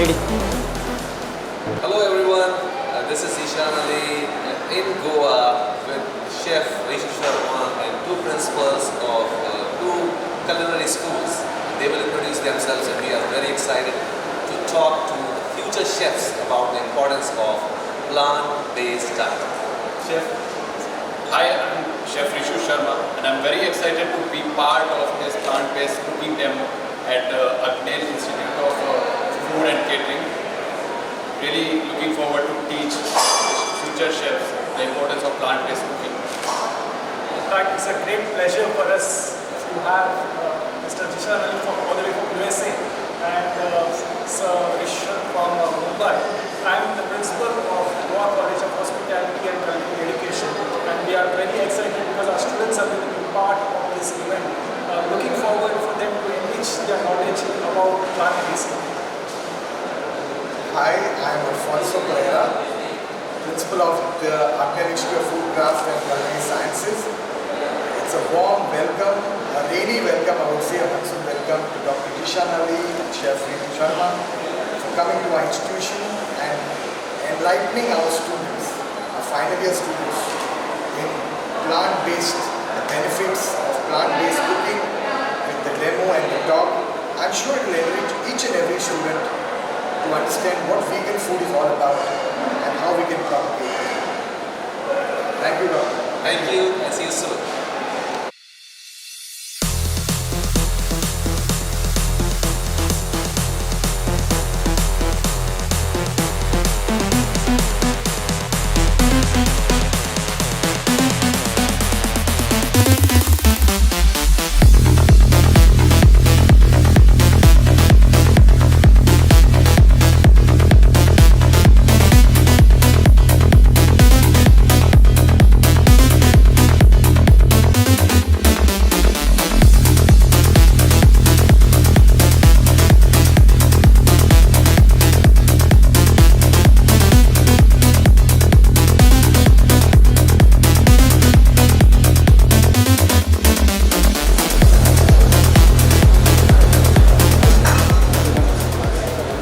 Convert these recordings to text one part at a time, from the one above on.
Ready? Hello everyone, this is Ishan Ali in Goa with Chef Rishu Sharma and two principals of two culinary schools. They will introduce themselves and we are very excited to talk to future chefs about the importance of plant-based diet. Chef? Hi, I'm Chef Rishu Sharma and I'm very excited to be part of this plant-based cooking demo at Agner Institute of Food and Catering. Really looking forward to teach future chefs the importance of plant-based cooking. In fact, it's a great pleasure for us to have Mr. Ishan Ali from all the way from USA and Sir Rishu from Mumbai. I'm the principal of Goa College of Hospitality and Culinary Education, and we are very excited because our students are going to be part of this event. Looking forward for them to enrich their knowledge about plant-based cooking. Hi, I'm Alfonso Pereira, Principal of the Agner Institute of Food Craft and Culinary Sciences. It's a warm welcome, a rainy welcome, I would say a monsoon welcome to Dr. Ishan Ali and Chef Rishu Sharma for coming to our institution and enlightening our students, our final year students, in plant-based, the benefits of plant-based cooking with the demo and the talk. I'm sure it will enrich each and every student to understand what vegan food is all about and how we can propagate it. Thank you, Doctor. Thank you and see you soon.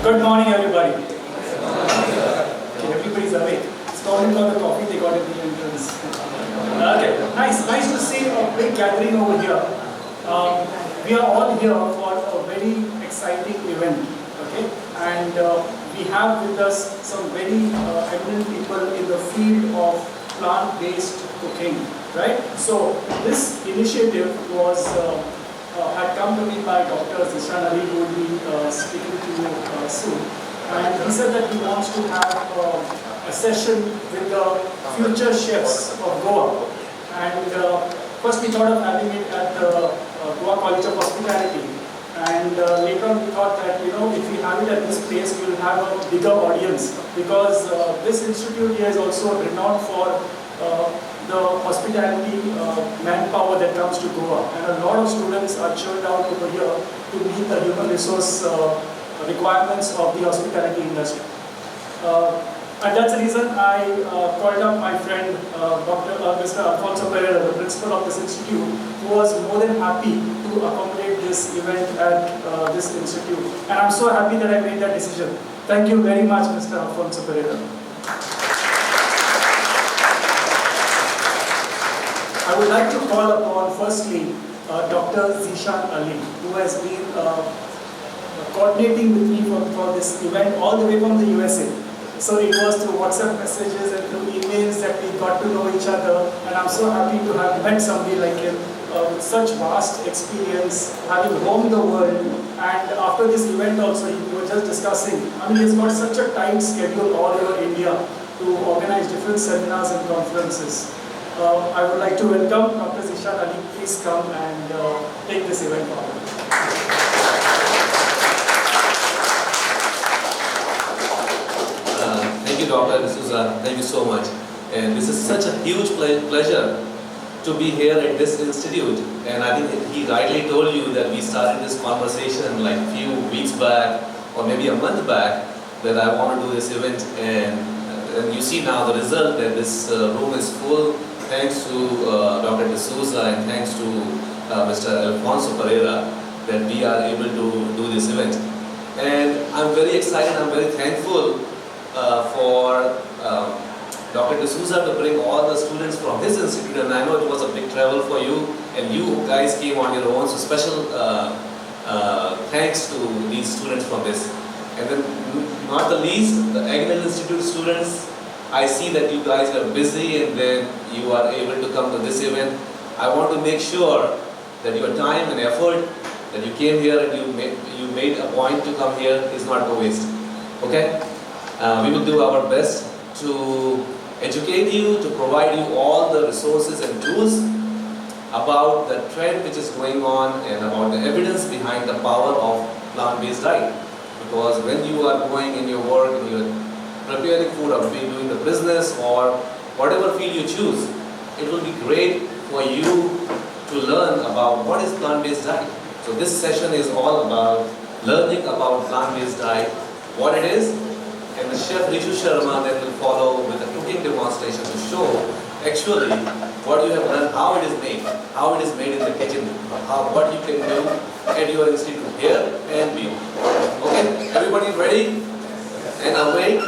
Good morning, everybody. Okay, everybody's awake. It's probably not the coffee they got at the entrance. Okay, nice to see a big gathering over here. We are all here for a very exciting event. Okay, and we have with us some very eminent people in the field of plant-based cooking. Right. So this initiative was. Had come to me by Dr. Ishan Ali, who will be speaking to you soon. And he said that he wants to have a session with the future chefs of Goa. And first we thought of having it at the Goa College of Hospitality. And later on we thought that, if we have it at this place, we will have a bigger audience. Because this institute here is also renowned for the hospitality manpower that comes to Goa, and a lot of students are churned out over here to meet the human resource requirements of the hospitality industry. And that's the reason I called up my friend Mr. Alfonso Pereira, the principal of this institute, who was more than happy to accommodate this event at this institute. And I'm so happy that I made that decision. Thank you very much, Mr. Alfonso Pereira. I would like to call upon, firstly, Dr. Ishan Ali, who has been coordinating with me for this event all the way from the USA. So it was through WhatsApp messages and through emails that we got to know each other, and I'm so happy to have met somebody like him with such vast experience, having roamed the world. And after this event also, we were just discussing, he's got such a tight schedule all over India to organize different seminars and conferences. I would like to welcome Dr. Ishan Ali. Please come and take this event forward. Thank you, Dr. D'Souza. Thank you so much. And this is such a huge pleasure to be here at this institute. And I think he rightly told you that we started this conversation like a few weeks back or maybe a month back that I want to do this event. And you see now the result that this room is full. Thanks to Dr. D'Souza and thanks to Mr. Alfonso Pereira that we are able to do this event. And I'm very excited, I'm very thankful for Dr. D'Souza to bring all the students from his institute, and I know it was a big travel for you, and you guys came on your own, so special thanks to these students from this. And then not the least, the Agnel Institute students, I see that you guys are busy and then you are able to come to this event. I want to make sure that your time and effort that you came here and you made a point to come here is not a waste. Okay? We will do our best to educate you, to provide you all the resources and tools about the trend which is going on and about the evidence behind the power of plant-based diet. Because when you are going in your work and you are preparing food or doing the business or whatever field you choose, it will be great for you to learn about what is plant-based diet. So this session is all about learning about plant-based diet, what it is, and the chef Rishu Sharma then will follow with a cooking demonstration to show actually what you have learned, how it is made in the kitchen, what you can do at your institute here and beyond. Okay, everybody ready and awake?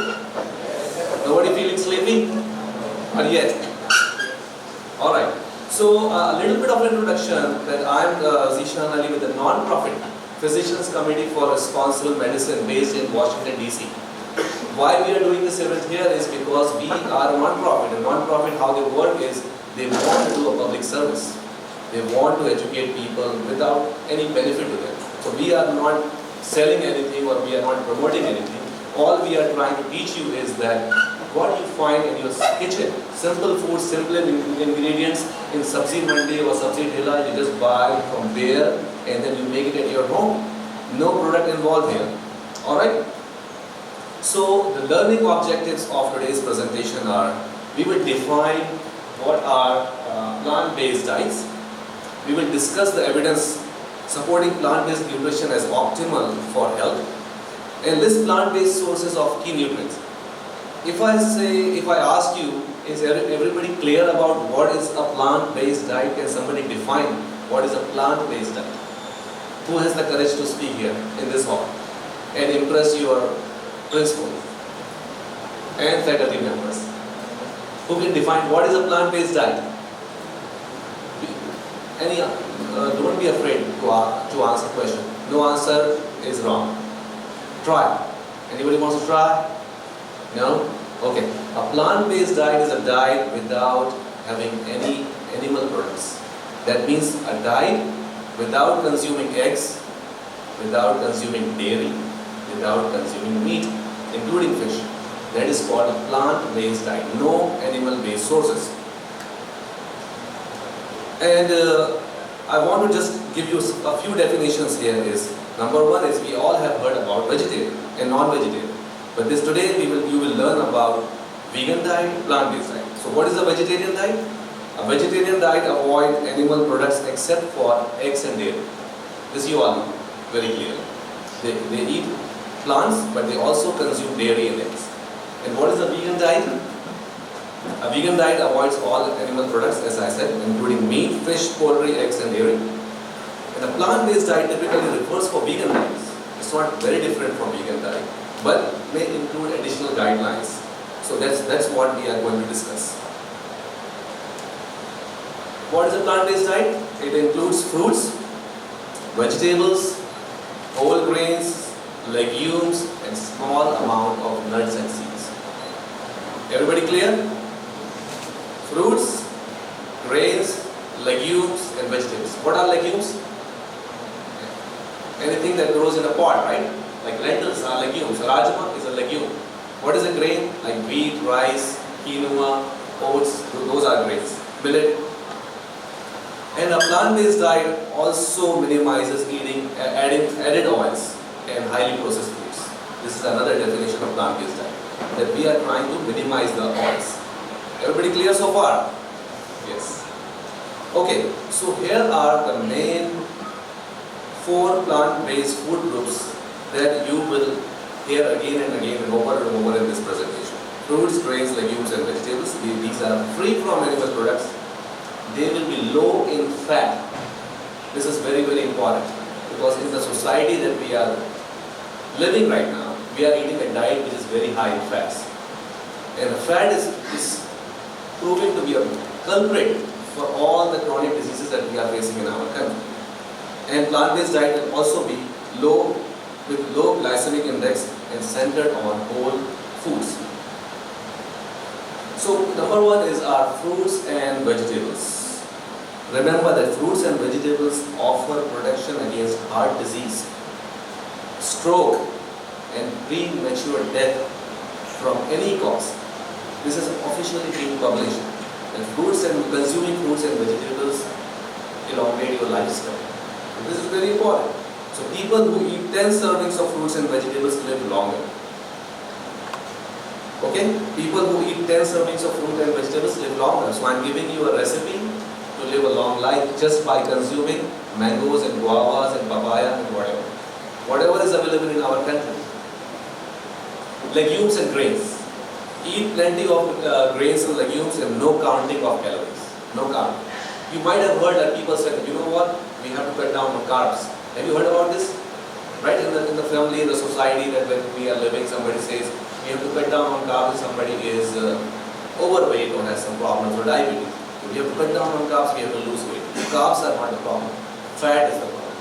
Nobody feeling sleepy? Not yet. All right. So a little bit of introduction that I'm Zishan Ali with the non-profit Physicians Committee for Responsible Medicine based in Washington DC. Why we are doing this event here is because we are a non-profit. A non-profit, how they work is they want to do a public service. They want to educate people without any benefit to them. So we are not selling anything or we are not promoting anything. All we are trying to teach you is that what you find in your kitchen, simple food, simple ingredients in Sabzi Mandi or Sabzi Dhela, you just buy from there and then you make it at your home. No product involved here. Alright? So the learning objectives of today's presentation are, we will define what are plant-based diets. We will discuss the evidence supporting plant-based nutrition as optimal for health and list plant-based sources of key nutrients. If I ask you, is everybody clear about what is a plant-based diet? Can somebody define what is a plant-based diet? Who has the courage to speak here in this hall and impress your principal and faculty members? Who can define what is a plant-based diet? Don't be afraid to answer question. No answer is wrong. Try. Anybody wants to try? No? Okay. A plant-based diet is a diet without having any animal products. That means a diet without consuming eggs, without consuming dairy, without consuming meat, including fish. That is called a plant-based diet. No animal-based sources. And I want to just give you a few definitions here. Number one is we all have heard about vegetarian and non-vegetarian. But today you will learn about vegan diet, plant-based diet. So what is a vegetarian diet? A vegetarian diet avoids animal products except for eggs and dairy. This you all know very clearly. They eat plants, but they also consume dairy and eggs. And what is a vegan diet? A vegan diet avoids all animal products, as I said, including meat, fish, poultry, eggs, and dairy. And a plant-based diet typically refers for vegan diets. It's not very different from vegan diet, but may include additional guidelines. So that's what we are going to discuss. What is a plant-based diet? It includes fruits, vegetables, whole grains, legumes, and small amount of nuts and seeds. Everybody clear? Fruits, grains, legumes, and vegetables. What are legumes? Anything that grows in a pot, right? Like lentils are legumes. Rajma is a legume. What is a grain? Like wheat, rice, quinoa, oats. Those are grains. Millet. And a plant-based diet also minimizes adding added oils and highly processed foods. This is another definition of plant-based diet. That we are trying to minimize the oils. Everybody clear so far? Yes. Okay, so here are the main 4 plant-based food groups that you will hear again and again and over in this presentation. Fruits, grains, legumes, and vegetables. These are free from animal products. They will be low in fat. This is very, very important because in the society that we are living right now, we are eating a diet which is very high in fats. And fat is proving to be a culprit for all the chronic diseases that we are facing in our country. And plant-based diet will also be with low glycemic index and centered on whole foods. So number one is our fruits and vegetables. Remember that fruits and vegetables offer protection against heart disease, stroke, and premature death from any cause. This is officially being published. And consuming fruits and vegetables elongate your lifespan. This is very important. So people who eat 10 servings of fruits and vegetables live longer. Okay? People who eat 10 servings of fruit and vegetables live longer. So I'm giving you a recipe to live a long life just by consuming mangoes and guavas and papaya and whatever. Whatever is available in our country. Legumes and grains. Eat plenty of grains and legumes and no counting of calories. No counting. You might have heard that people said, you know what, we have to cut down on carbs. Have you heard about this? Right, in the family, in the society, that when we are living, somebody says, we have to cut down on carbs if somebody is overweight or has some problems or diabetes. So we have to cut down on carbs, we have to lose weight. Carbs are not the problem. Fat is the problem.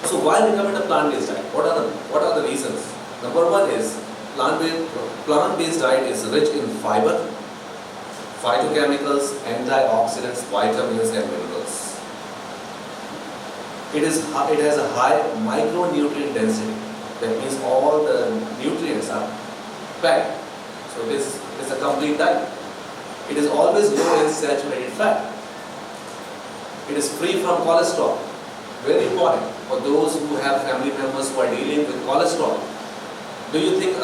So why recommend a plant-based diet? What are the reasons? Number one is, plant-based diet is rich in fiber, phytochemicals, antioxidants, vitamins and minerals. It has a high micronutrient density. That means all the nutrients are packed. So it is a complete diet. It is always low in saturated fat. It is free from cholesterol. Very important for those who have family members who are dealing with cholesterol. Do you think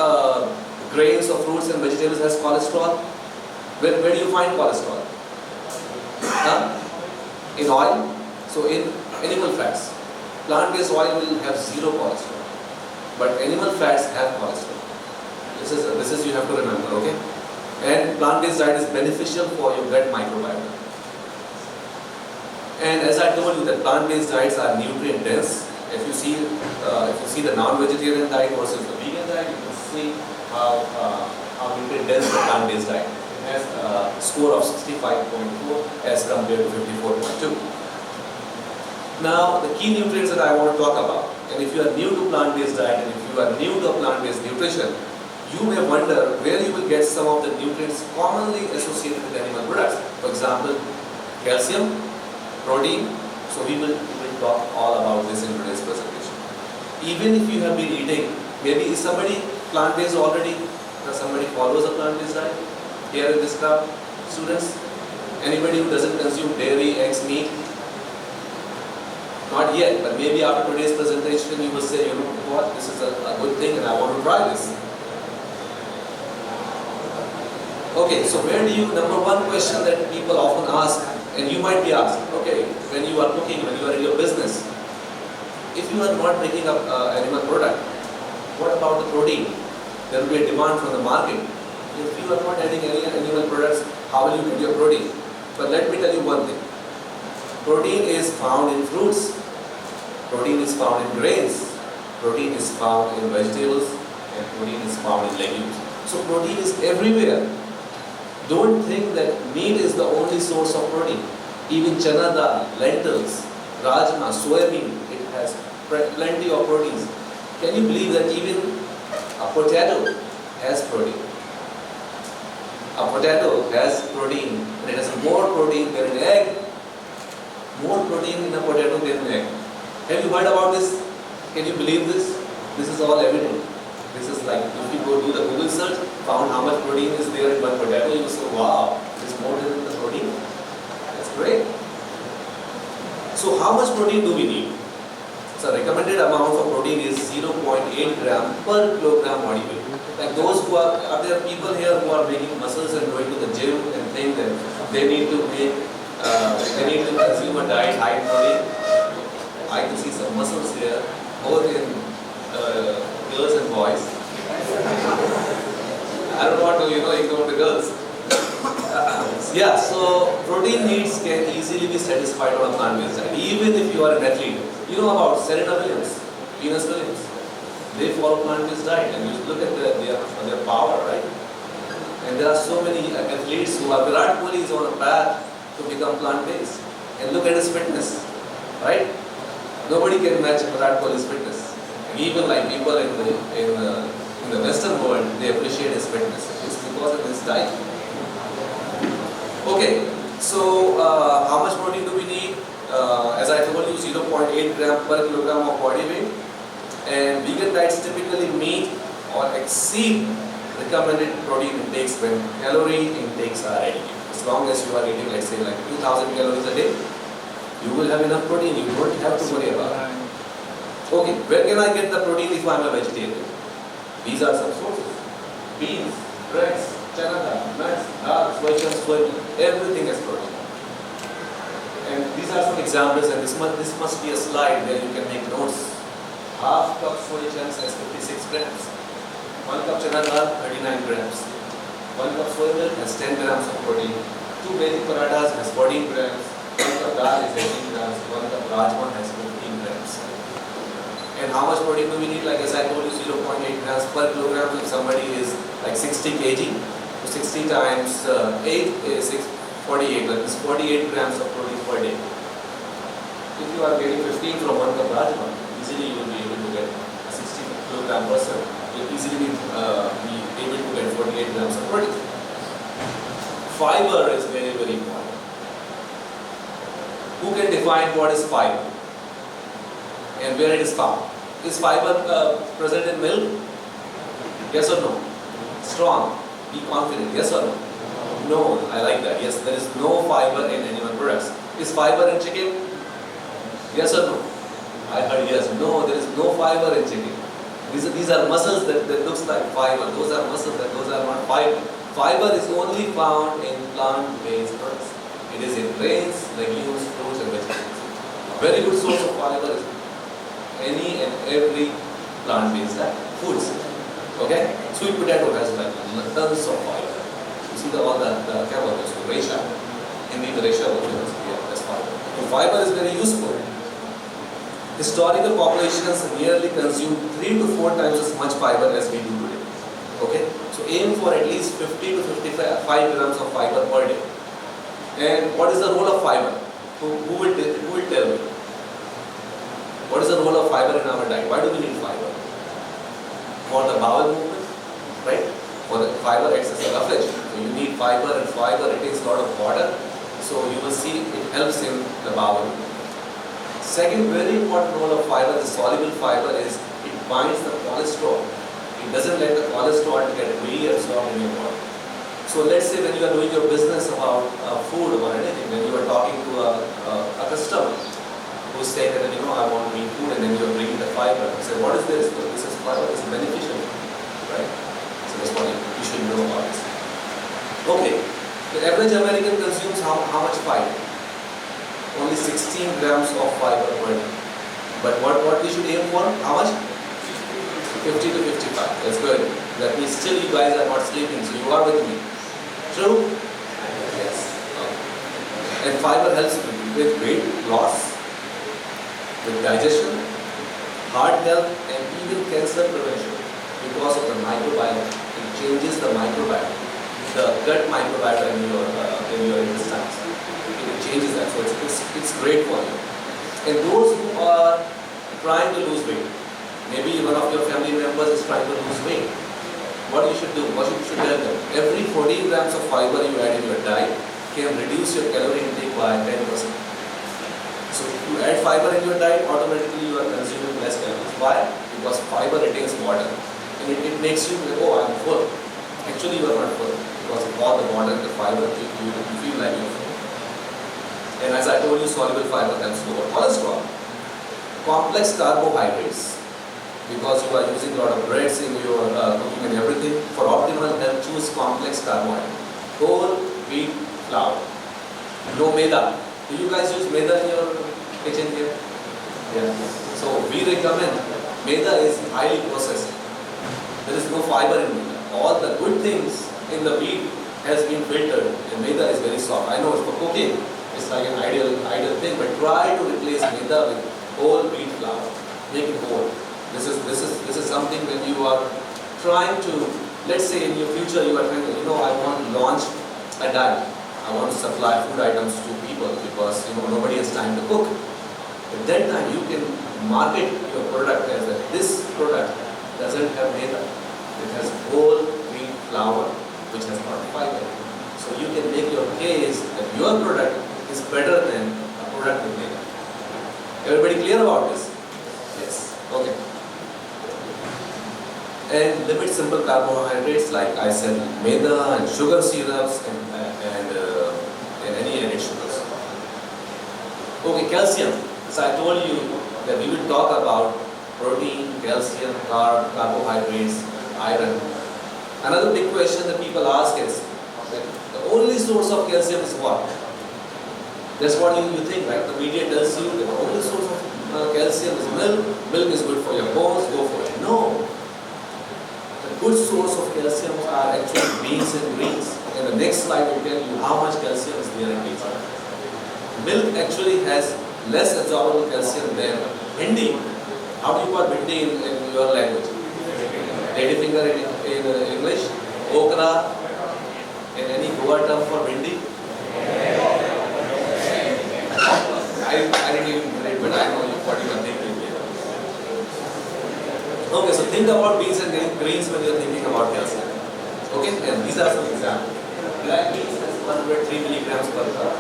grains or fruits and vegetables has cholesterol? Where do you find cholesterol? Huh? In oil? So in animal fats. Plant-based oil will have zero cholesterol. But animal fats have cholesterol. This is you have to remember, okay? And plant-based diet is beneficial for your gut microbiome. And as I told you that plant-based diets are nutrient dense. If you see the non-vegetarian diet versus the vegan diet, you can see how nutrient dense the plant-based diet. It has a score of 65.4 as compared to 54.2. Now, the key nutrients that I want to talk about, and if you are new to plant-based diet and if you are new to plant-based nutrition, you may wonder where you will get some of the nutrients commonly associated with animal products. For example, calcium, protein. So we will talk all about this in today's presentation. Even if you have been eating, maybe is somebody plant-based already, or somebody follows a plant-based diet here in this crowd, students? Anybody who doesn't consume dairy, eggs, meat? Not yet, but maybe after today's presentation you will say, you know what, this is a good thing and I want to try this. Okay, so where do you, number one question that people often ask, and you might be asked, okay, when you are cooking, when you are in your business, if you are not making up animal product, what about the protein? There will be a demand from the market. If you are not adding any animal products, how will you get your protein? But let me tell you one thing. Protein is found in fruits. Protein is found in grains. Protein is found in vegetables. And protein is found in legumes. So protein is everywhere. Don't think that meat is the only source of protein. Even chana dal, lentils, rajma, soybean, it has plenty of proteins. Can you believe that even a potato has protein? A potato has protein, and it has more protein than an egg. More protein in a potato than an egg. Have you heard about this? Can you believe this? This is all evident. This is like, if you go do the Google search, found how much protein is there in one potato, you say, wow, there's more than the protein. That's great. So how much protein do we need? So recommended amount of protein is 0.8 gram per kilogram body weight. Like those who are there people here who are making muscles and going to the gym and think that they need to consume a diet high in protein. I can see some muscles here, both in girls and boys. I don't want to, ignore the girls. Yeah, so protein needs can easily be satisfied on a plant-based diet, even if you are an athlete. You know about Serena Williams. Venus Williams. They follow plant-based diet, and you look at their power, right? And there are so many athletes who are, Virat Kohli is on a path to become plant-based. And look at his fitness, right? Nobody can match Virat Kohli's fitness. And even like people in the Western world, they appreciate his fitness. It's because of his diet. Okay, so how much protein do we need? As I told you, 0.8 gram per kilogram of body weight. And vegan diets typically meet or exceed recommended protein intakes when calorie intakes are ready. As long as you are eating, let's say, like 2000 calories a day, you will have enough protein. You don't have to worry about it. Okay, where can I get the protein if I am a vegetarian? These are some sources. Beans, breads, chana dal, nuts, dal, soy chunks, everything has protein. And these are some examples, and this must be a slide where you can make notes. Half cup soy chunks has 56 grams. 1 cup chana dal, 39 grams. 1 cup soy milk has 10 grams of protein. 2 basic parathas has 14 grams. 1 cup dal is 18 grams. 1 cup rajma has 15 grams. And how much protein do we need? Like as I told you, 0.8 grams per kilogram. If somebody is like 60 kg, so 60 times 8 is 48. That is 48 grams of protein per day. If you are getting 15 from 1 cup rajma, easily you will be able to get a 60 kilogram person. You will easily be able to get 48 grams of protein. Fiber is very, very important. Who can define what is fiber and where it is found? Is fiber present in milk? Yes or no? Strong. Be confident. Yes or no? No. I like that. Yes, there is no fiber in animal products. Is fiber in chicken? Yes or no? I heard yes. No, there is no fiber in chicken. These are muscles that looks like fiber. Those are muscles those are not fiber. Fiber is only found in plant-based products. It is in grains, legumes, fruits and vegetables. A very good source of fiber is any and every plant-based diet. Foods. Okay? Sweet potato has like tons of fiber. You see all the resha. Hindi the resha that's fiber. So fiber is very useful. Historical populations nearly consume 3 to 4 times as much fiber as we do today. Okay? So aim for at least 50 to 55 grams of fiber per day. And what is the role of fiber? Who will tell me? What is the role of fiber in our diet? Why do we need fiber? For the bowel movement, right? For the fiber acts as a roughage. So you need fiber, and fiber retains a lot of water. So you will see it helps in the bowel movement. Second very important role of fiber, the soluble fiber, is it binds the cholesterol. It doesn't let the cholesterol get really absorbed in your body. So let's say when you are doing your business about food or anything, when you are talking to a customer who is saying that, I want to eat food, and then you are bringing the fiber. You say, what is this? Well, this is fiber, it's beneficial, right? So that's what you should know about this. Okay, the average American consumes how much fiber? Only 16 grams of fiber per day. But what we should aim for? How much? 50 to 55. That's good. That means still you guys are not sleeping, so you are with me. True? Yes. Okay. And fiber helps with weight loss, with digestion, heart health, and even cancer prevention because of the microbiome. It changes the microbiome, the gut microbiome in your intestines. It changes that, so it's great for you. And those who are trying to lose weight, maybe one of your family members is trying to lose weight, what you should do, what you should tell them, every 14 grams of fiber you add in your diet can reduce your calorie intake by 10%. So if you add fiber in your diet, automatically you are consuming less calories. Why? Because fiber retains water. And it makes you, I'm full. Actually you are not full, because of all the water and the fiber, you feel like you're full. And as I told you, soluble fiber helps lower cholesterol. Complex carbohydrates, because you are using a lot of breads in your cooking and everything, for optimal health, choose complex carbohydrate. Whole wheat flour. No maida. Do you guys use maida in your kitchen here? Yeah. So we recommend, maida is highly processed. There is no fiber in maida. All the good things in the wheat has been filtered, and maida is very soft. I know for cooking, it's like an ideal thing, but try to replace maida with whole wheat flour. Make it whole. This is something when you are trying to, let's say in your future you are trying to, I want to launch a diet. I want to supply food items to people because nobody has time to cook. At that time you can market your product as that this product doesn't have maida. It has whole wheat flour which has not fiber. So you can make your case that your product is better than a product with maida. Everybody clear about this? Yes. Okay. And limit simple carbohydrates like I said, maida and sugar syrups and any added sugars. Okay, calcium. So I told you that we will talk about protein, calcium, carbohydrates, iron. Another big question that people ask is that the only source of calcium is what? That's what you think, right? The media tells you that the only source of calcium is milk. Milk is good for your bones, go for it. No. Good source of calcium are actually beans and greens. In the next slide will tell you how much calcium is there in beans. Milk actually has less absorbable calcium than bhindi. How do you call bhindi in your language? Ladyfinger in English? Okra? And any Goa term for bhindi? I didn't even get it, but I know what you are thinking. Okay, so think about beans and greens when you are thinking about calcium. Okay, and these are some examples. Black beans has 103 milligrams per cup.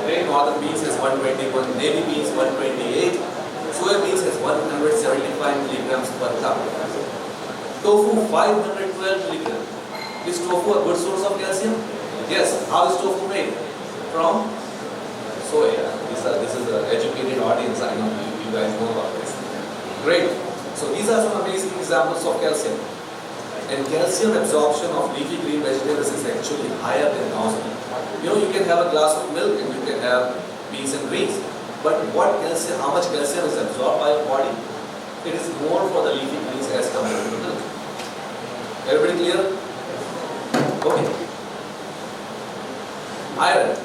Red northern beans has 121. Navy beans 128. Soya beans has 175 milligrams per cup. Tofu 512 milligrams. Is tofu a good source of calcium? Yes. How is tofu made? From soya. This is an educated audience. I know you guys know about this. Great. So these are some amazing examples of calcium. And calcium absorption of leafy green vegetables is actually higher than thousand. You can have a glass of milk and you can have beans and greens. But how much calcium is absorbed by your body? It is more for the leafy greens as compared to the milk. Everybody clear? Okay. Iron.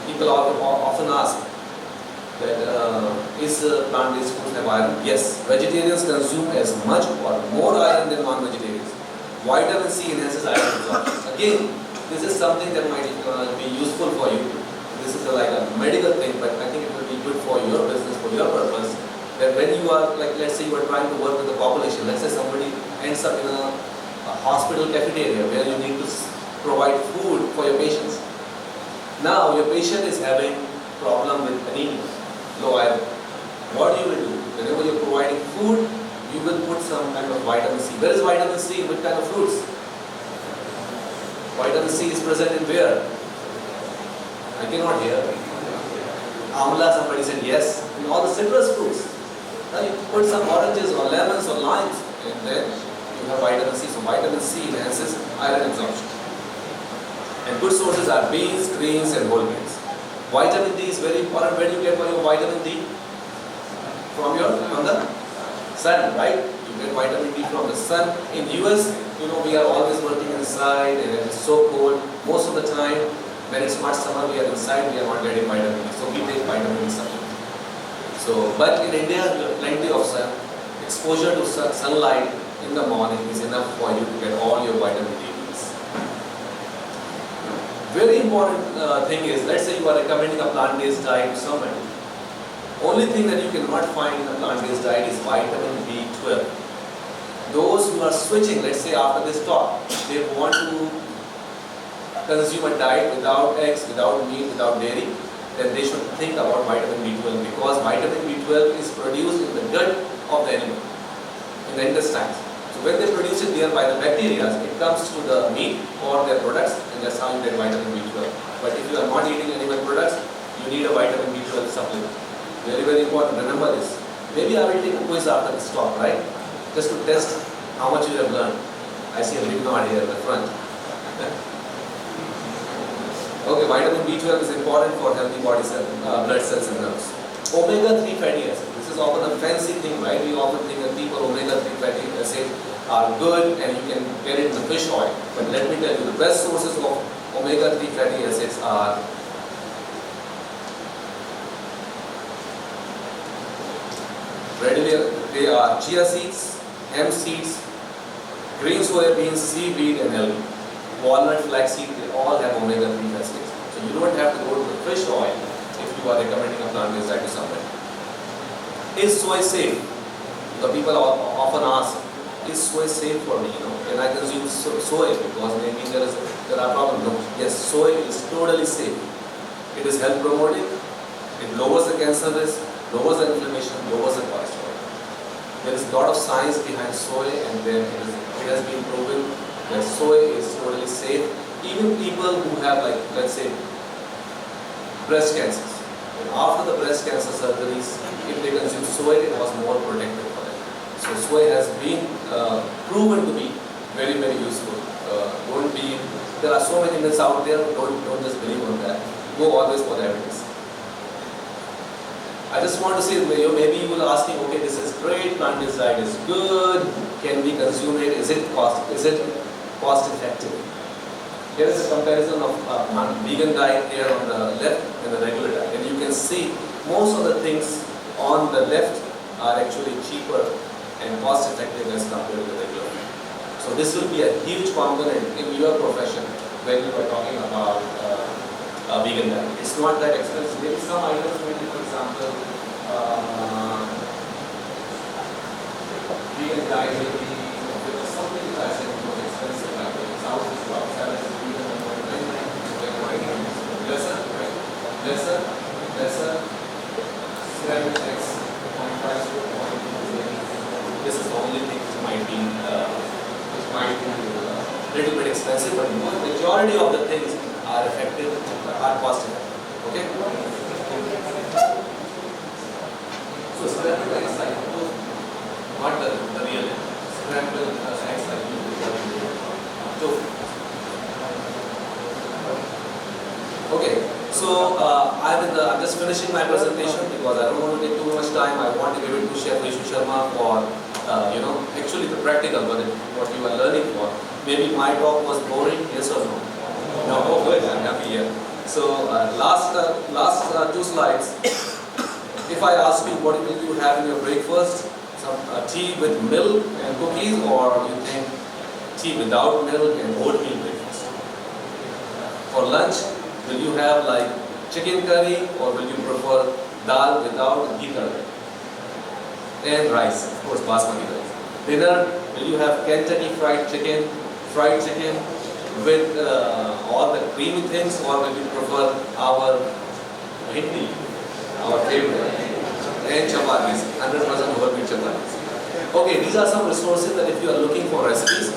People often ask that is plant-based food have iron? Yes, vegetarians consume as much or more iron than non-vegetarians. Vitamin C enhances iron absorption. Again, this is something that might be useful for you. This is like a medical thing, but I think it will be good for your business, for your purpose. That when you are, like let's say you are trying to work with the population, let's say somebody ends up in a hospital cafeteria where you need to provide food for your patients. Now your patient is having problem with anemia, low iron. What you will do? Whenever you're providing food, you will put some kind of vitamin C. Where is vitamin C? What kind of fruits? Vitamin C is present in where? I cannot hear. Amla, somebody said yes. In all the citrus fruits. Now you put some oranges or lemons or limes and then you have vitamin C. So vitamin C enhances iron absorption. And good sources are beans, greens and whole grains. Vitamin D is very important. Where do you get your vitamin D? From the sun, right? You get vitamin D from the sun. In US, we are always working inside and it is so cold. Most of the time, when it's not summer, we are inside, we are not getting vitamin D. So we take vitamin D supplement. But in India, you have plenty of sun. Exposure to sunlight in the morning is enough for you to get all your vitamin D needs. Very important thing is, let's say you are recommending a plant-based diet to somebody. Only thing that you cannot find in a plant-based diet is vitamin B12. Those who are switching, let's say after this talk, they want to consume a diet without eggs, without meat, without dairy, then they should think about vitamin B12 because vitamin B12 is produced in the gut of the animal, in the intestines. So when they produce it there by the bacteria, it comes to the meat or their products and that's how you get vitamin B12. But if you are not eating animal products, you need a vitamin B12 supplement. Very, very important. Remember this. Maybe I will take a quiz after this talk, right? Just to test how much you have learned. I see a big nod here at the front. Okay, vitamin B12 is important for healthy body cells, blood cells and nerves. Omega-3 fatty acids. This is often a fancy thing, right? We often think that people omega-3 fatty acids are good and you can get it in the fish oil. But let me tell you, the best sources of omega-3 fatty acids are readily They are chia seeds, hemp seeds, green soya beans, seaweed and algae. Walnut, flaxseed, they all have omega-3 fatty acids. So you don't have to go to the fish oil if you are recommending a plant-based diet to somebody. Is soy safe? The people often ask, is soy safe for me? Can I consume soy because maybe there are problems? No. Yes, soy is totally safe. It is health promoting. It lowers the cancer risk, lowers the inflammation, lowers the cholesterol. There is a lot of science behind soy, and then it has been proven that soy is totally safe. Even people who have, like, let's say, breast cancers. And after the breast cancer surgeries, if they consume soy, it was more protective for them. So soy has been proven to be very, very useful. There are so many myths out there, don't just believe on that. Go always for the evidence. I just want to say, maybe you will ask me, okay, this is great, plant-based diet is good, can we consume it, is it cost effective? Here is a comparison of vegan diet here on the left and the regular diet. And you can see most of the things on the left are actually cheaper and cost effective as compared to the regular diet. So this will be a huge component in your profession when you are talking about vegan diet. It's not that expensive. Maybe some items, maybe for example, vegan diet will be something that I said was expensive, like South is about 7 vegan and 199, lesser, right? Lesser, ceramic X, 0.5 to 0.2. This is the only thing which might be a little bit expensive, but the majority of the things are effective, are cost effective. Okay? So ceramic X like not the real scrambled eggs like you do. Okay, so I'm just finishing my presentation because I don't want to take too much time. I want to give it to Chef Rishu Sharma for actually the practical, but what you are learning for. Maybe my talk was boring, yes or no? No, oh good, I'm happy here. So last two slides. If I ask you what will you have in your breakfast, some tea with milk and cookies, or you think tea without milk and oatmeal breakfast? For lunch, will you have like chicken curry, or will you prefer dal without ghee curry? And rice, of course, basmati rice. Dinner, will you have Kentucky fried chicken with all the creamy things, or will you prefer our hindi, our favorite, and chapatis, 100% whole wheat chapatis. Okay, these are some resources that if you are looking for recipes,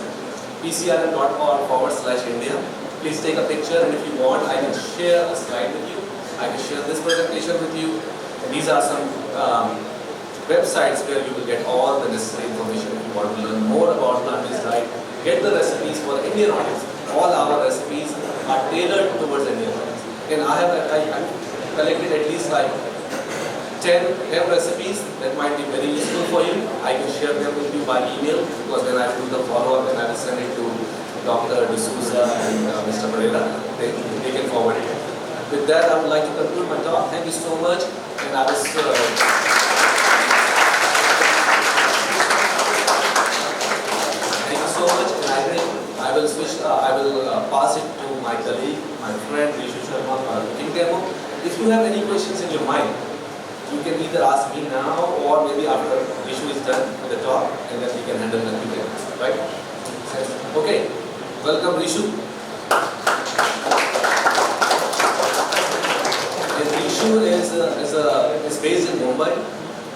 pcrm.org/India. Please take a picture, and if you want, I can share a slide with you. I can share this presentation with you. And these are some websites where you will get all the necessary information if you want to learn more about plant-based diet. Get the recipes for the Indian audience. All our recipes are tailored towards Indian audience. And I collected at least like 10 recipes that might be very useful for you. I can share them with you by email, because when I do the follow-up and I will send it to Dr. D'Souza and Mr. Pereira, they can forward it. With that, I would like to conclude my talk. Thank you so much. And I was thank you so much. And I will pass it to my colleague, my friend Rishu Sharma for a cooking demo. If you have any questions in your mind, you can either ask me now, or maybe after Rishu is done with the talk, and then we can handle the Q&A. Right? Okay. Welcome, Rishu. And Rishu is based in Mumbai.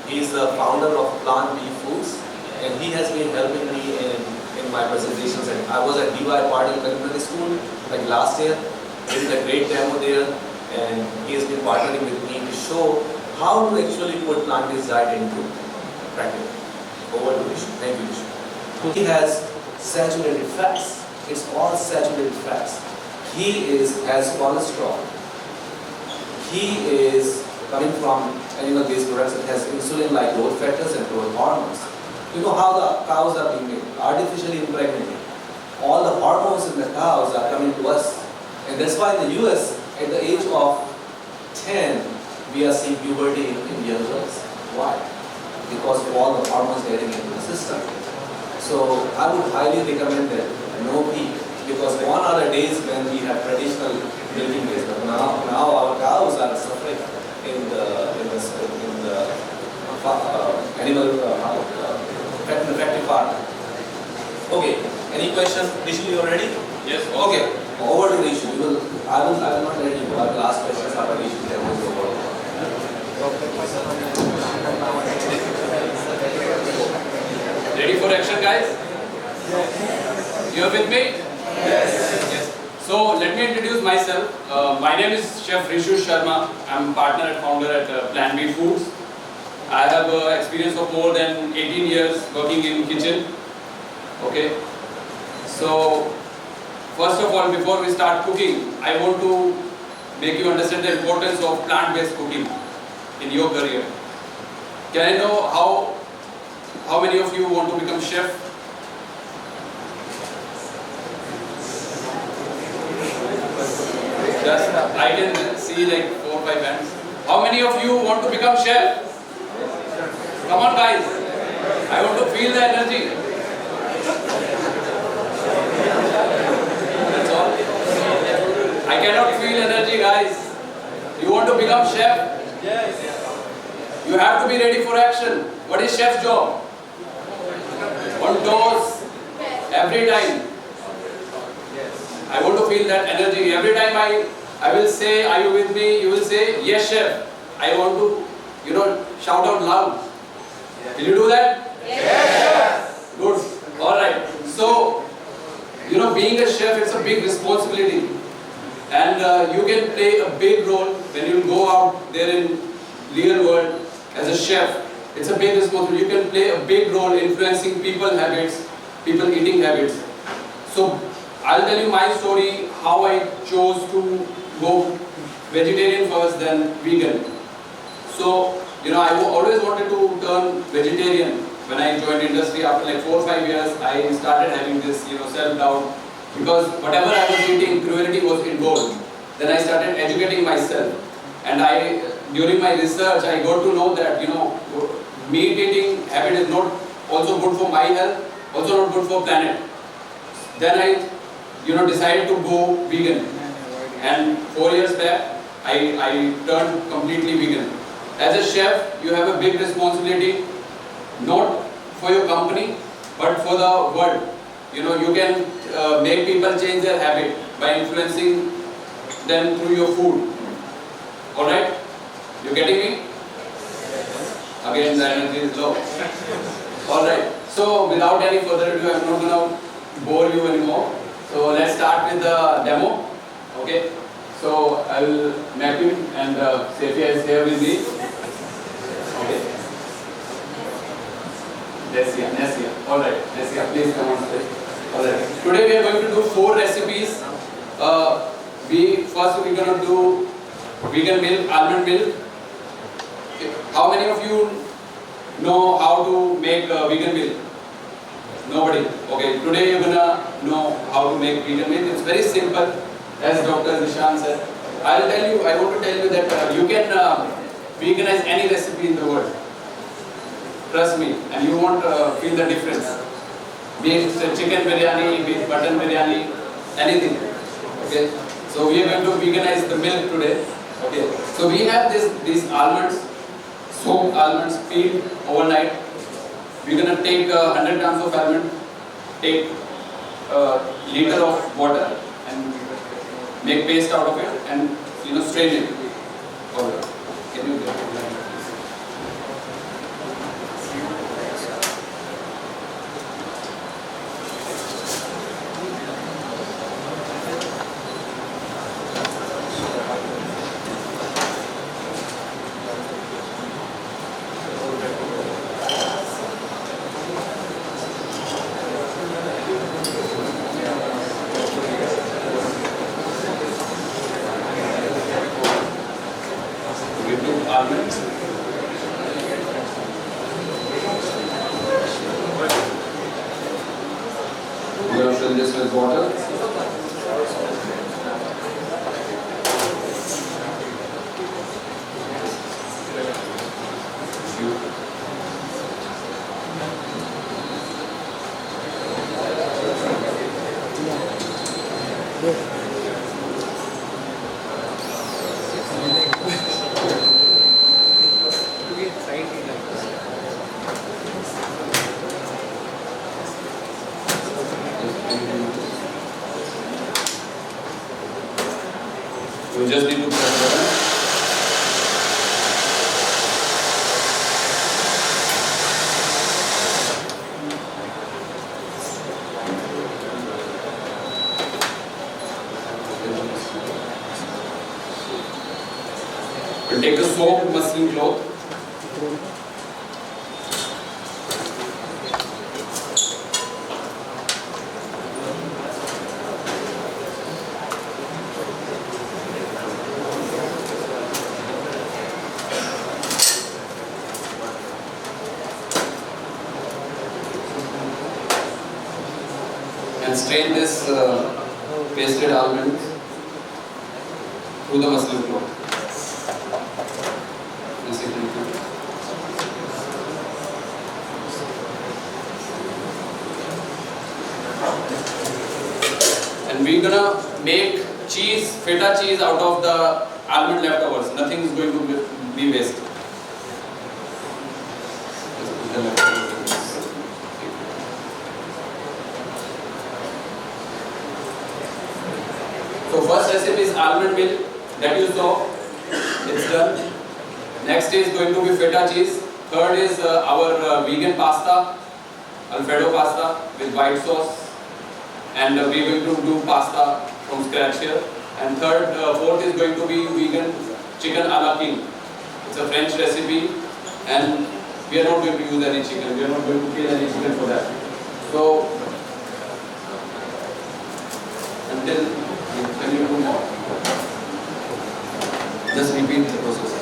He is the founder of Plant Bee Foods, and he has been helping me in my presentations. And I was at DY Patil Culinary School like last year. He did a great demo there, and he has been partnering with me to show how to actually put plant-based diet into practice. Over to Rishu. Thank you, Rishu. He has saturated fats. It's all saturated fats. He has cholesterol. He is coming from animal-based products. It has insulin-like growth factors and growth hormones. You know how the cows are being made? Artificially impregnated. All the hormones in the cows are coming to us. And that's why in the US, at the age of 10, we are seeing puberty in young girls. Why? because of all the hormones getting into the system. So I would highly recommend that no peak, because gone are the days when we have traditional milking days, but now our cows are suffering in the animal factory farm. Okay, any question? Rishi, you are ready? Yes. Okay, over to Rishi. I will not let you go. I will ask questions after Rishi. Then we'll go forward. Ready for action, guys? You are with me? Yes. So let me introduce myself. My name is Chef Rishu Sharma. I'm partner and founder at Plan B Foods. I have experience of more than 18 years working in kitchen. Okay. So first of all, before we start cooking, I want to make you understand the importance of plant-based cooking in your career. Can I know how many of you want to become chef? Just I can see like 4 or 5 hands. How many of you want to become chef? Come on, guys. I want to feel the energy. That's all. I cannot feel energy, guys. You want to become chef? Yes. You have to be ready for action. What is chef's job? On toes. Every time. I want to feel that energy. Every time I will say, are you with me? You will say, yes, chef. I want to, shout out loud. Will you do that? Yes. Good. All right. So, being a chef, it's a big responsibility. And you can play a big role when you go out there in real world as a chef. It's a big responsibility. You can play a big role influencing people habits, people eating habits. So, I'll tell you my story, how I chose to go vegetarian first, then vegan. So, I always wanted to turn vegetarian. When I joined industry after like 4 or 5 years, I started having this, self-doubt, because whatever I was eating, cruelty was involved. Then I started educating myself, and during my research, I got to know that, meat eating habit is not also good for my health, also not good for planet. Then I, decided to go vegan, and 4 years back, I turned completely vegan. As a chef, you have a big responsibility, not for your company, but for the world. You can make people change their habit by influencing them through your food. Alright? You getting me? Again, the energy is low. Alright. So, without any further ado, I'm not going to bore you anymore. So, let's start with the demo. Okay? So, I will map him, and Safia is here with me. Okay. Nessia. Alright, Nessia, please come on stage. Alright. Today we are going to do 4 recipes. First we're going to do vegan milk, almond milk. Okay. How many of you know how to make vegan milk? Nobody. Okay, today you're going to know how to make vegan milk. It's very simple, as Dr. Nishan said. I want to tell you that you can veganize any recipe in the world. Trust me, and you won't feel the difference. Be it chicken biryani, be it mutton biryani, anything. Okay. So we are going to veganize the milk today. Okay. So we have these almonds, soaked almonds, peeled overnight. We're going to take 100 grams of almond, take a liter of water, and make paste out of it, and strain it. Alright. Can you get it? Almond. You just need to press the button. We'll take a soaked muslin cloth. And strain this pasted almonds through the muslin cloth. And we're gonna make cheese, feta cheese out of the almond leftovers. Nothing is going to be wasted. Just put the leftovers. So first recipe is almond milk that you saw. It's done. Next is going to be feta cheese. Third is our vegan pasta, Alfredo pasta with white sauce. And we're going to do pasta from scratch here. And fourth is going to be vegan chicken a la king. It's a French recipe, and we are not going to use any chicken. We are not going to kill any chicken for that. So until when you do more, just repeat the process.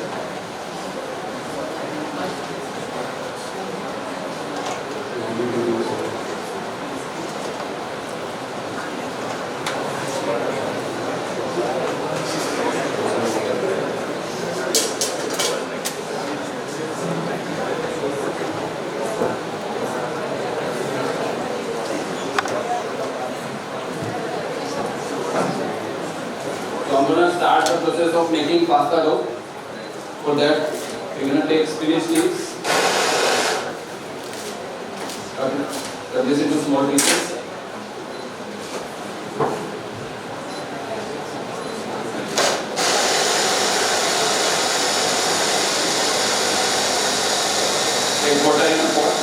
So I'm going to start the process of making pasta dough. For that, we're going to take spinach leaves, cut this into small pieces. Take water in a pot.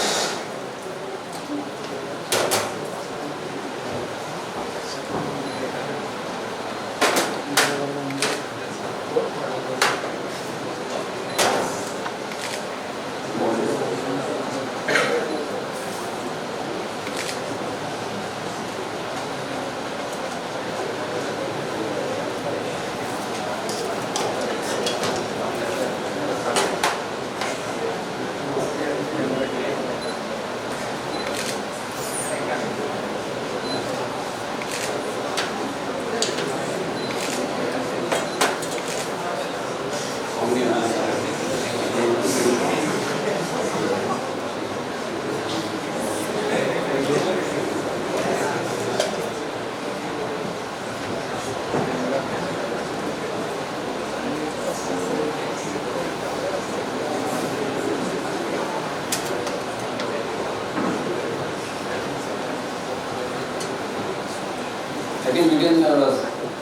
I think we can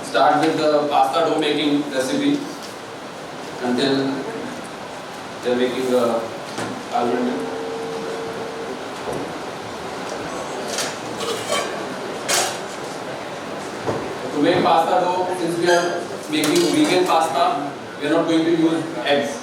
start with the pasta dough making recipe until they're making the almond milk. To make pasta dough, since we are making vegan pasta, we are not going to use eggs.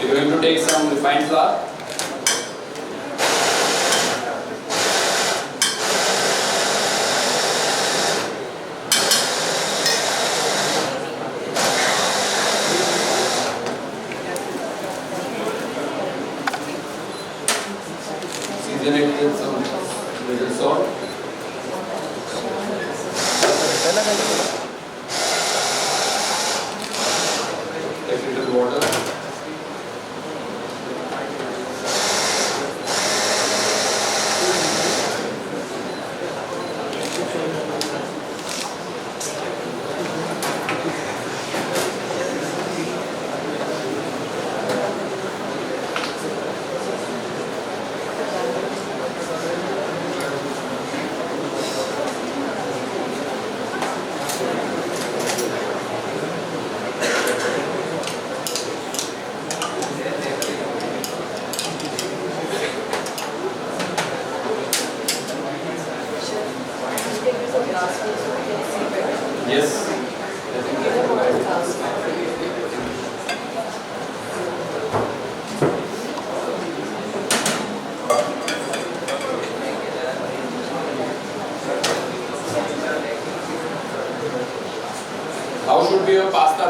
We're going to take some refined flour. Season it with some little salt. Take little water.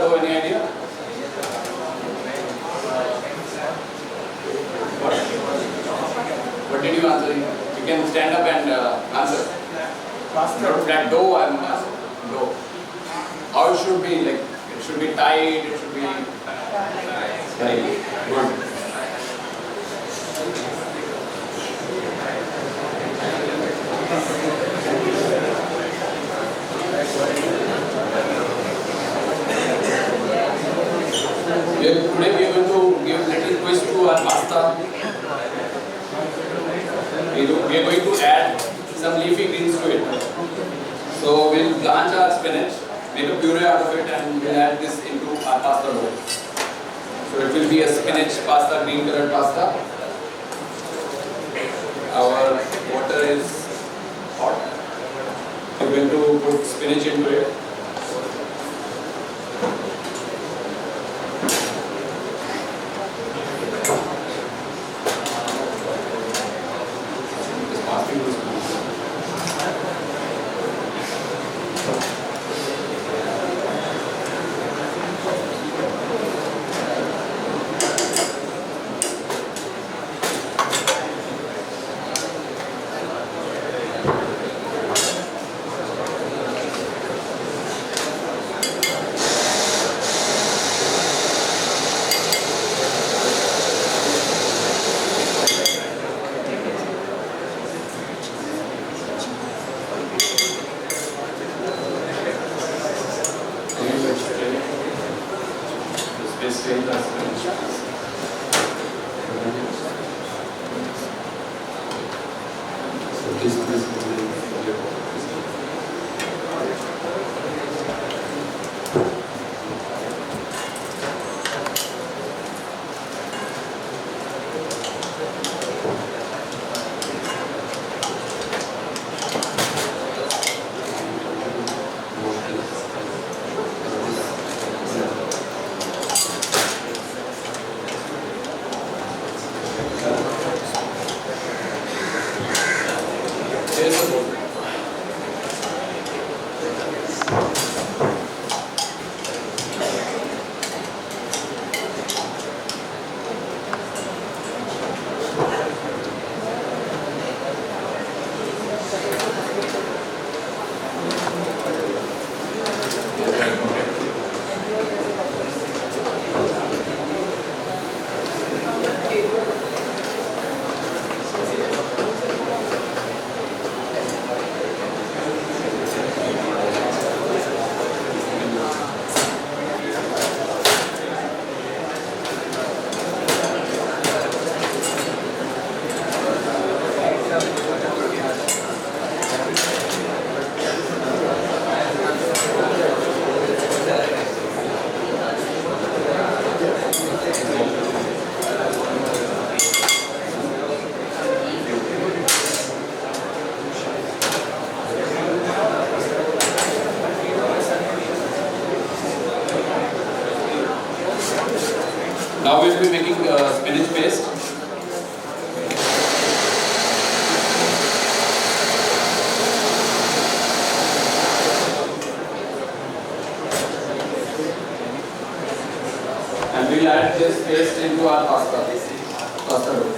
Madhav, any idea? What did you answer? You can stand up and answer. Pasta. That dough I'm asking. Dough. How it should be, like, it should be tight, it should be tight. Good. Today we are going to give a little twist to our pasta. We are going to add some leafy greens to it. So we'll blanch our spinach, make a puree out of it, and we'll add this into our pasta dough. So it will be a spinach pasta, green colored pasta. Our water is hot. We're going to put spinach into it. Now we'll be making spinach paste. And we'll add this paste into our pasta dough.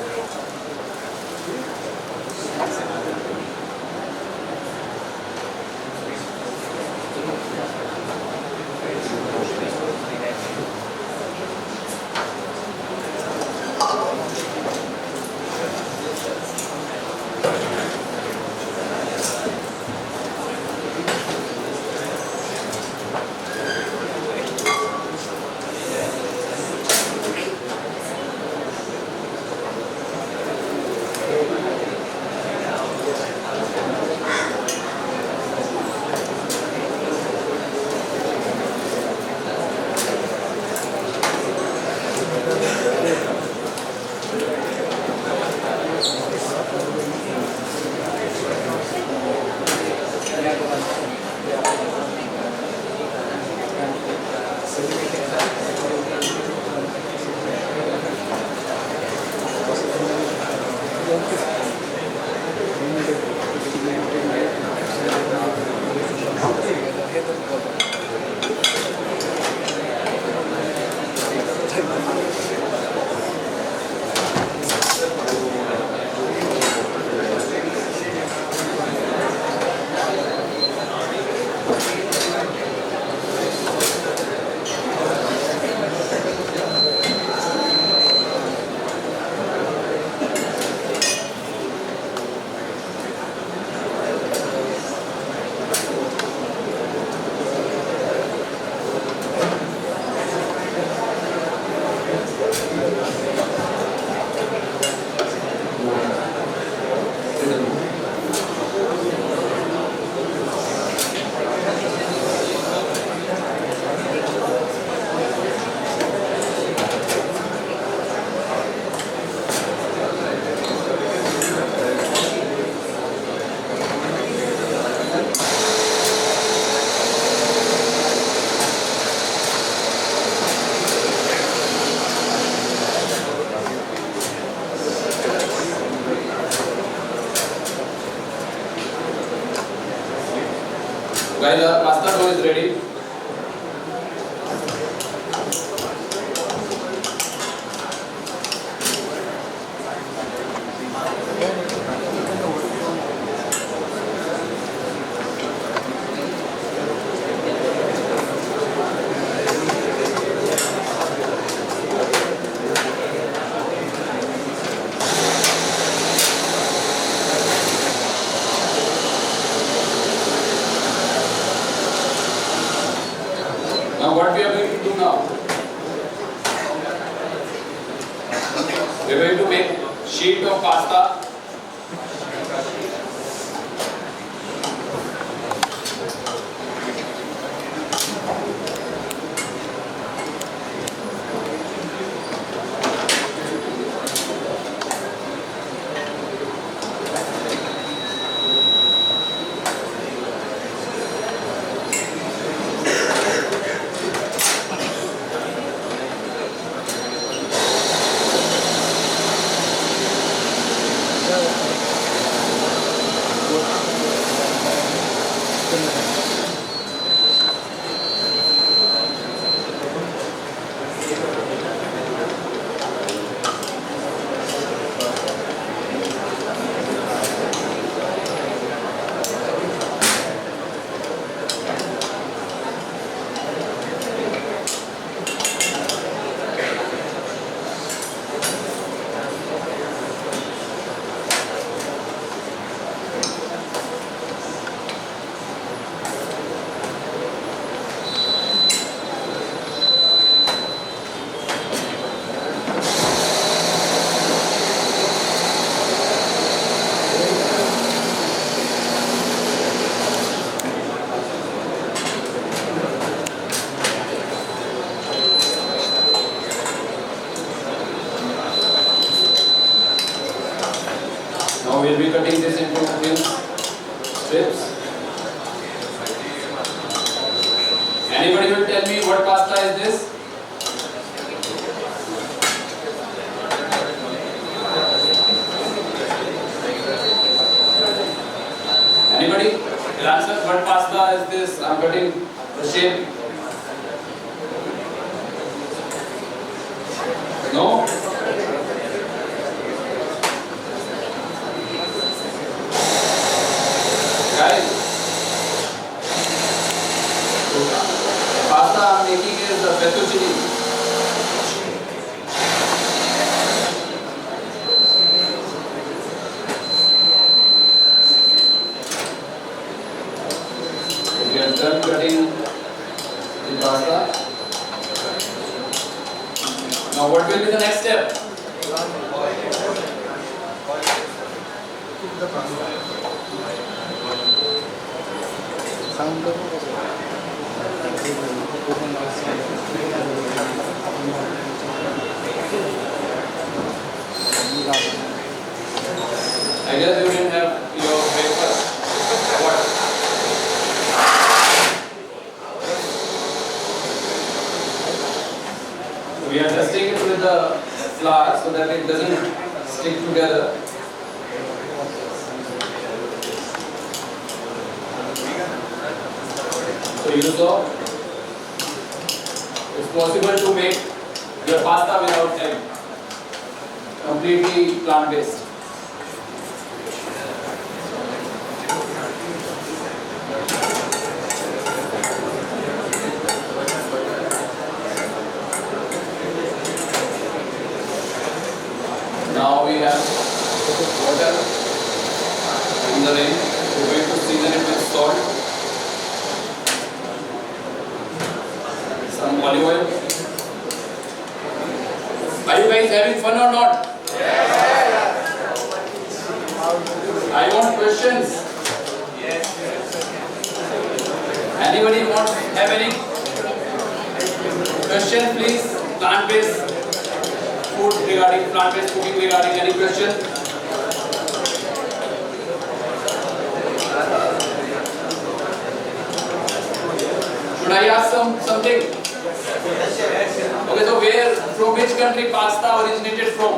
Guys, our pasta dough is ready. Now what we are going to do now? We are going to make sheet of pasta. Now we will be cutting this into thin strips. Anybody will tell me what pasta is this? Anybody will answer what pasta is this? I am cutting the shape. No? Guys, pasta I am making is the fettuccine. We are done cutting the pasta. Now what will be the next step? I guess you didn't have your breakfast. What? We are dusting it with the flour so that it doesn't stick together. So you saw, it's possible to make your pasta without egg, completely plant-based. Now we have water in the range. We're going to season it with salt, some olive oil. Are you guys having fun or not? Yes. I want questions. Yes. Anybody have any question, please? Plant-based food regarding plant-based cooking regarding any question? Should I ask something? Okay, so from which country pasta originated from?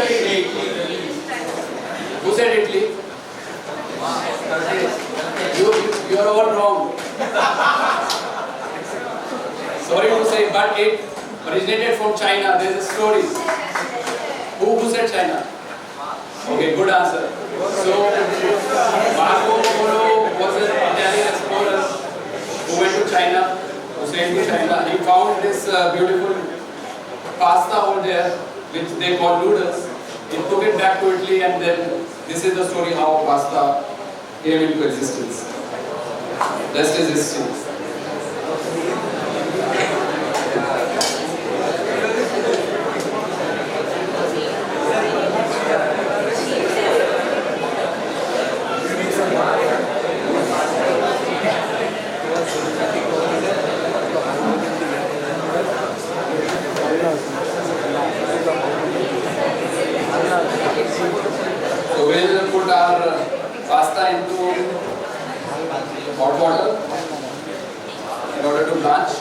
Italy. Who said Italy? You you are all wrong. Sorry to say, but it originated from China. There is a story. Who said China? Okay, good answer. So, Marco Polo was an Italian explorer who went to China, who sailed to China. He found this beautiful pasta over there, which they call noodles. He took it back to Italy, and then this is the story how pasta came into existence. Rest is history. So we'll put our pasta into hot water in order to blanch.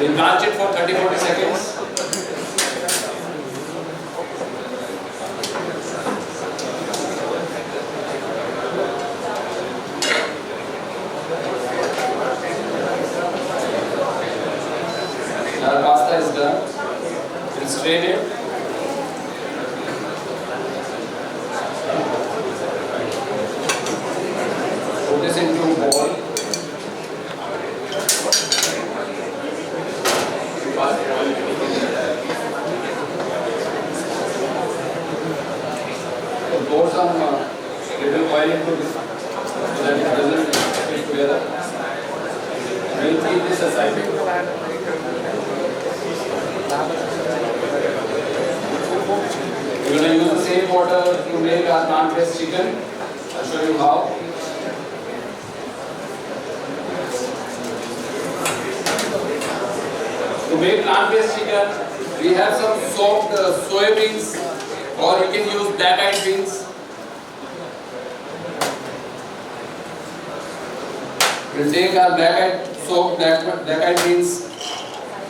We'll blanch it for 30-40 seconds. Our pasta is done. We'll strain it. Put this into a bowl. Pour some little oil into this so that it doesn't stick together. We'll keep this aside. We're going to use the same water to make our plant-based chicken. I'll show you how. To make plant-based chicken, we have some soaked soya beans, or you can use black-eyed beans. We'll take our soaked black-eyed beans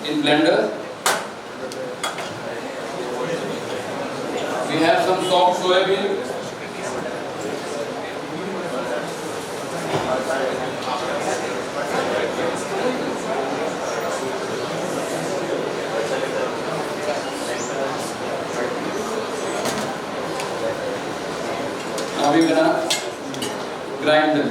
in blender. We have some soft soya bean. Now we're gonna grind them.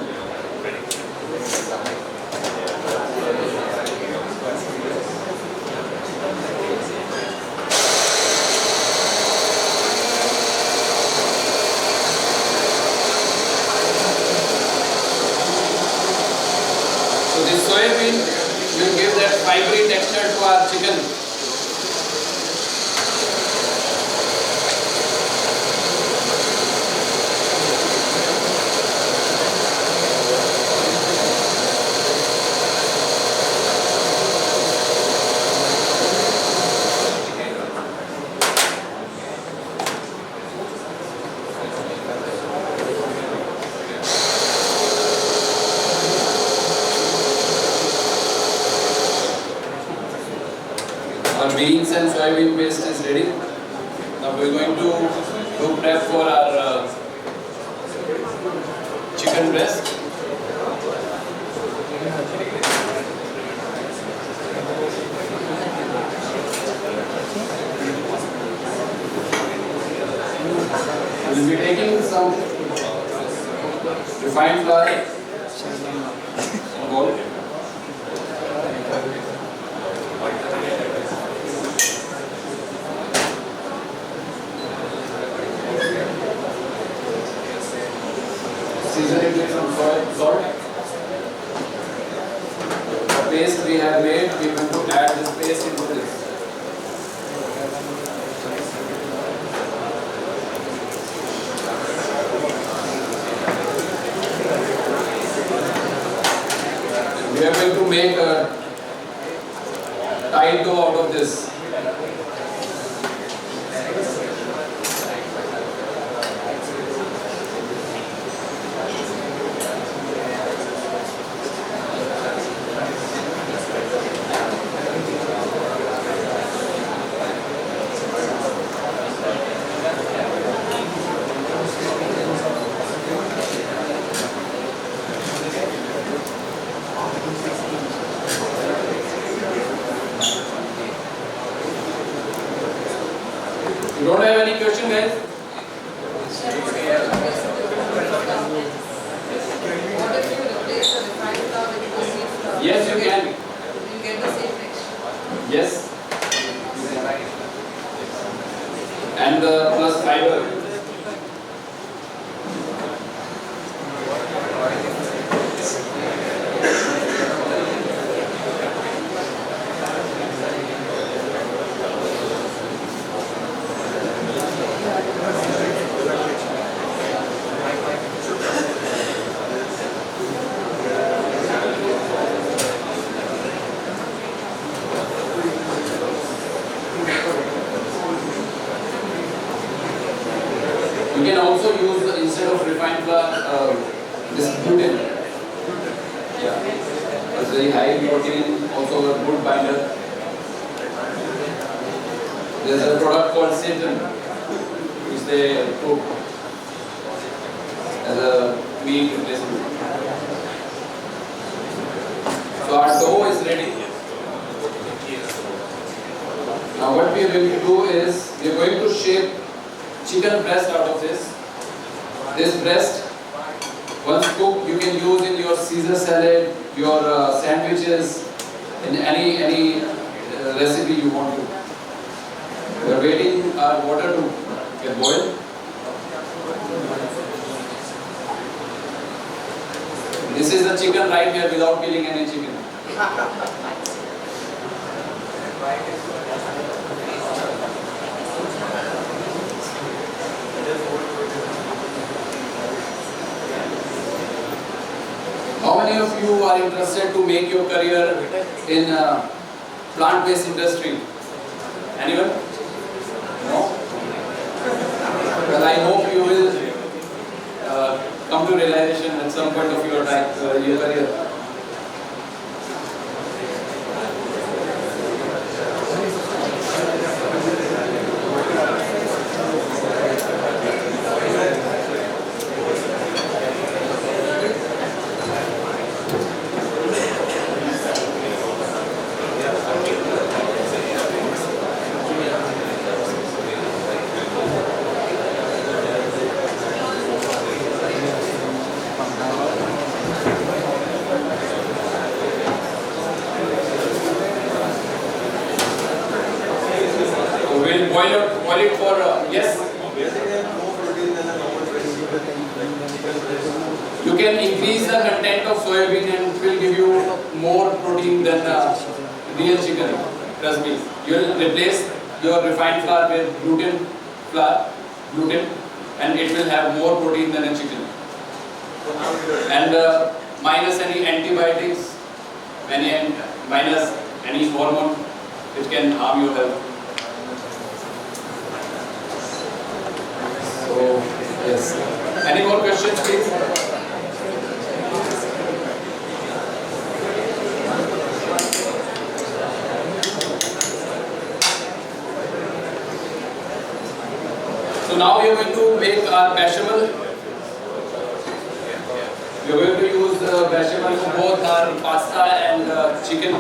So this soya bean will give that fibery texture to our chicken. Our beans and soybean paste is ready. Now we're going to do prep for our chicken breast. We'll be taking some refined flour bowl. Tide dough out of this. You don't have any question, guys? What if you replace the refined flour with the seed flour? Yes, you can. You get the same texture. Yes. And plus fiber. You can also use instead of refined flour, this gluten. Yeah, it's very high protein, also a good binder. There's a product called Satan, which they cook as a meat replacement. So our dough is ready. Now what we are going to do is we are going to shape chicken breast out of this. This breast, once cooked, you can use in your Caesar salad, your sandwiches, in any recipe you want to. We are waiting our water to get boiled. This is the chicken right here without killing any chicken. How many of you are interested to make your career in plant-based industry? Anyone? No? Well, I hope you will come to realization at some point of your career. We'll boil it for, yes? You can increase the content of soybean and it will give you more protein than real chicken. Trust me. You will replace your refined flour with gluten, and it will have more protein than a chicken. And minus any antibiotics, minus any hormone which can harm your health. So, yes. Any more questions, please? So now we are going to make our bechamel. We are going to use bechamel for both our pasta and chicken.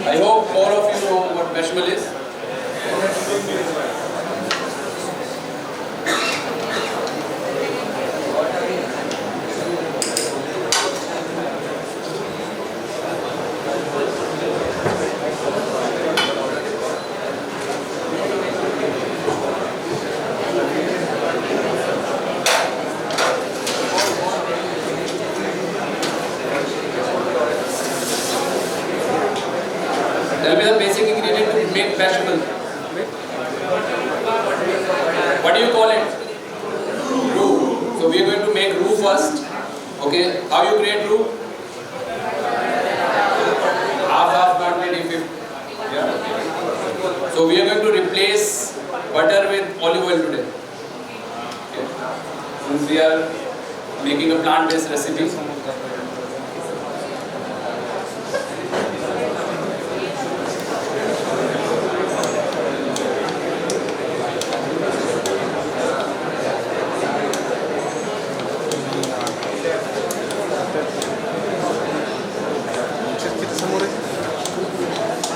I hope all of you know what bechamel is. So we are going to make roux first. Okay, how you create roux? Half quantity, 50. Yeah. So we are going to replace butter with olive oil today. Okay. Since we are making a plant-based recipe.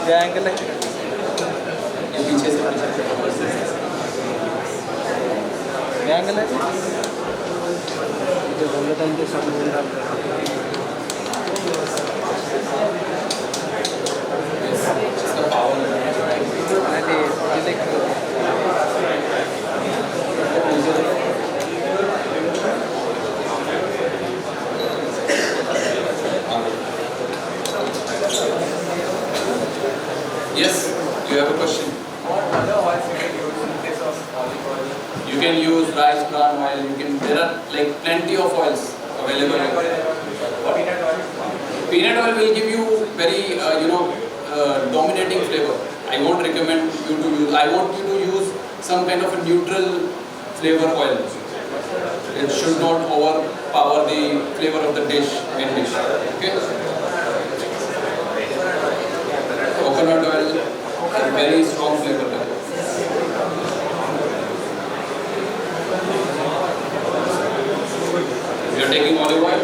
क्या angle है ये पीछे से क्या angle है जो गंगा के सामने डाल इसका power Yes, you have a question. What other oils you can use in place of olive oil? You can use rice bran oil. There are like plenty of oils available. Peanut oil. Peanut oil will give you very dominating flavor. I won't recommend you to use. I want you to use some kind of a neutral flavor oil. It should not overpower the flavor of the main dish. Okay. Coconut oil, very strong flavor. You are taking olive oil.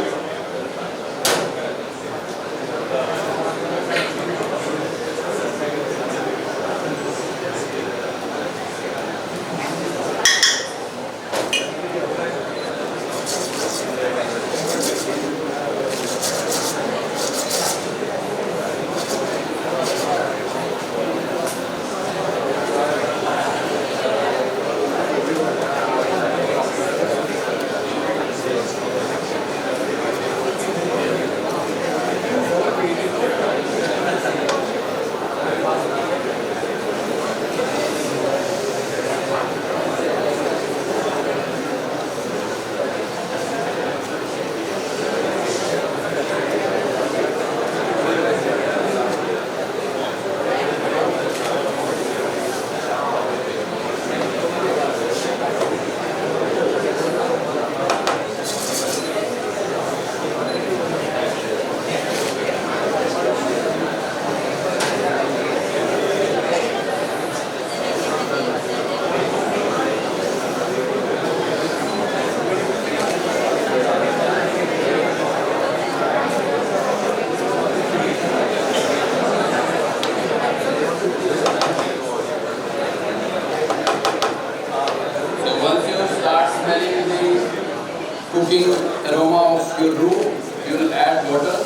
Cooking aroma of your roux, you will add water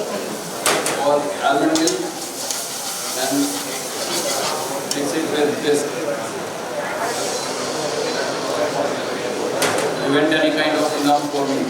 or almond milk and mix it with this. Prevent any kind of enough forming.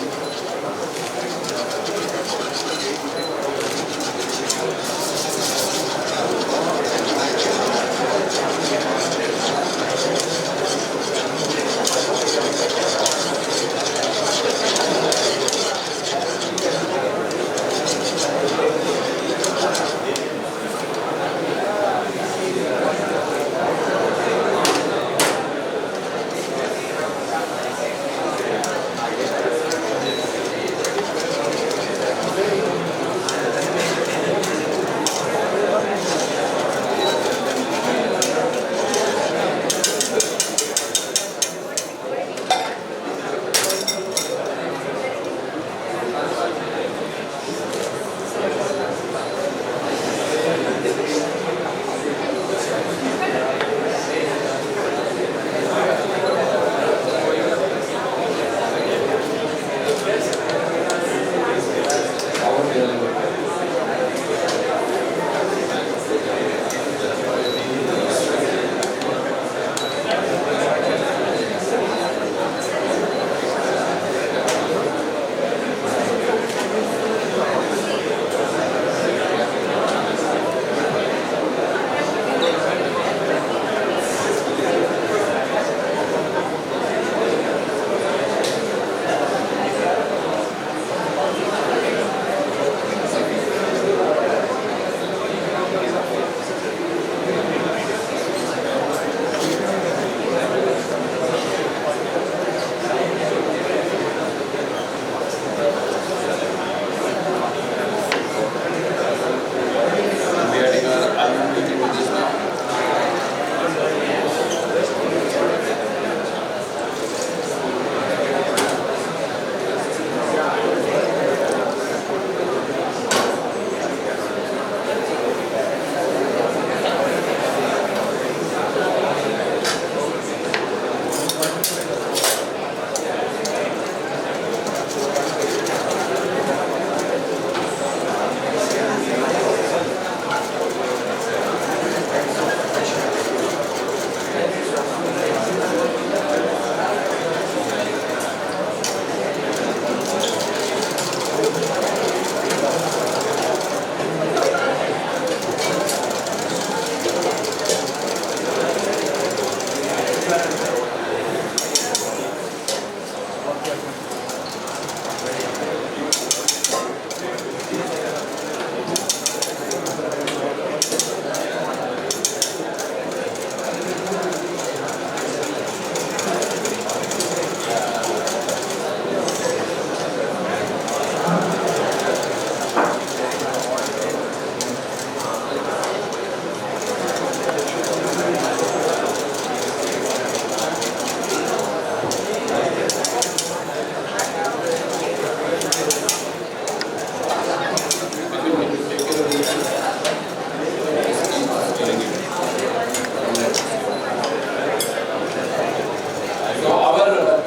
So our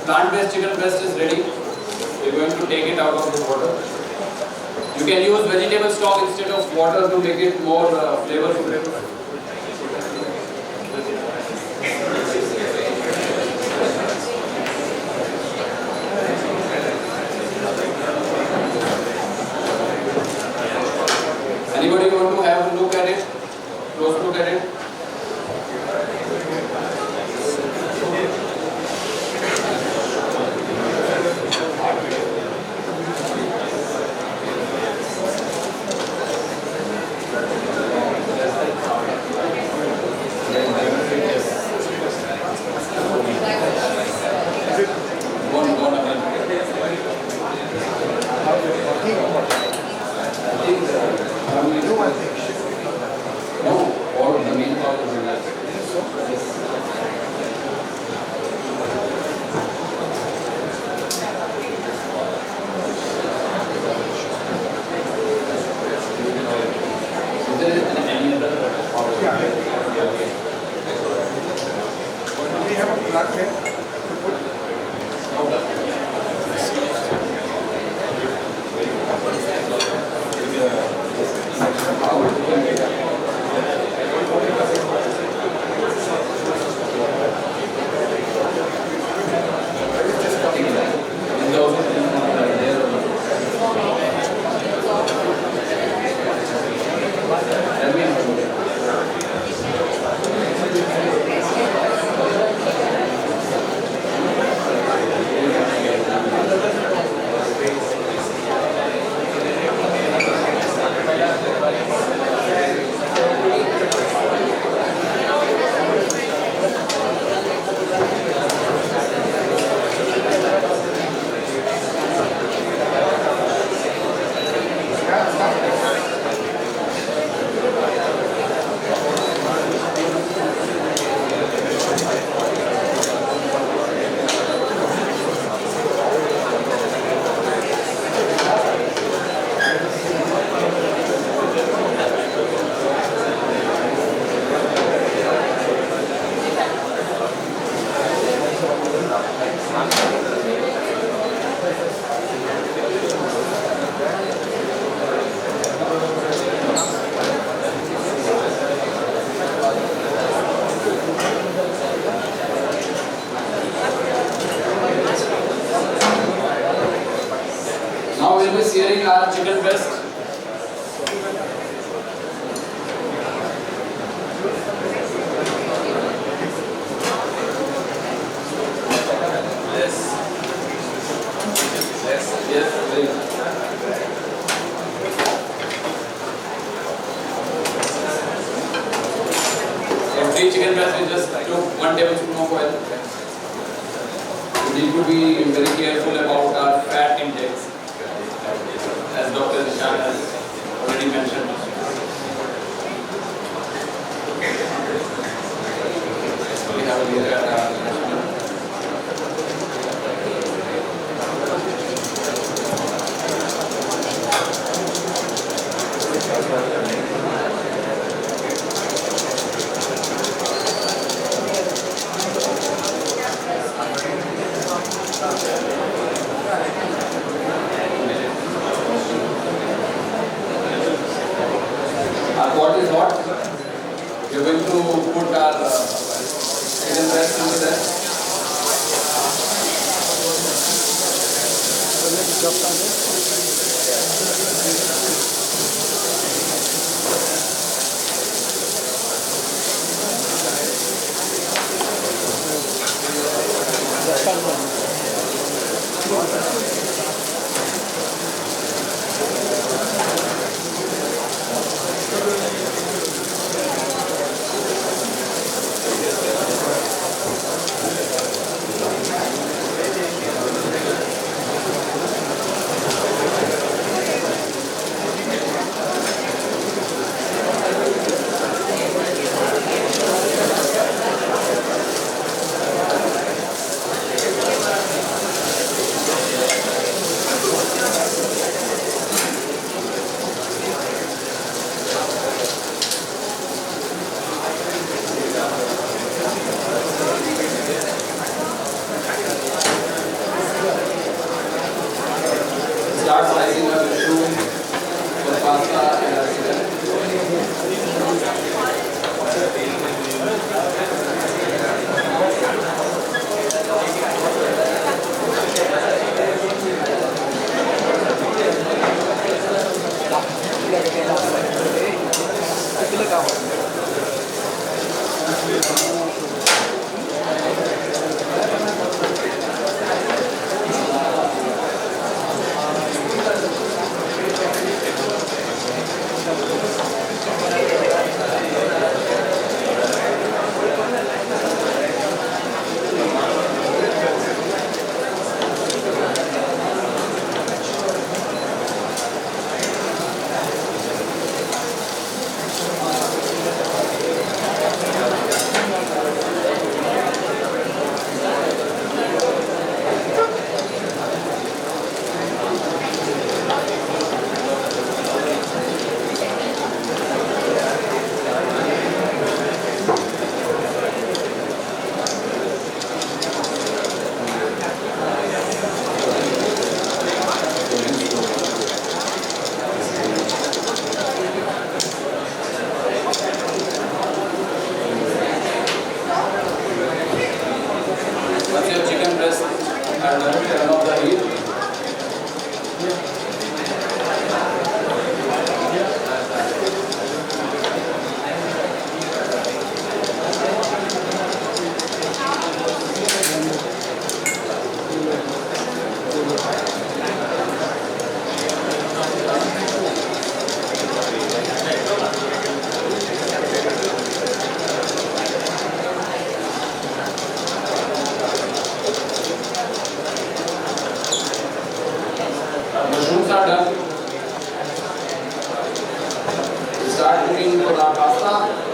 plant-based chicken breast is ready. We're going to take it out of the water. You can use vegetable stock instead of water to make it more flavorful. Anybody want to have a look at it? Close look at it? One again. No, or the main part is relaxed. Is there any other We have a plug here. Now we'll be searing our chicken breast. Yes, very good. Every chicken breast we just took 1 tablespoon of oil. We need to be very careful about our fat intakes, as Dr. Nishan has already mentioned. We have a look at our our pot is hot. We are going to put our chicken breast into there. are done. We start cooking for our pasta.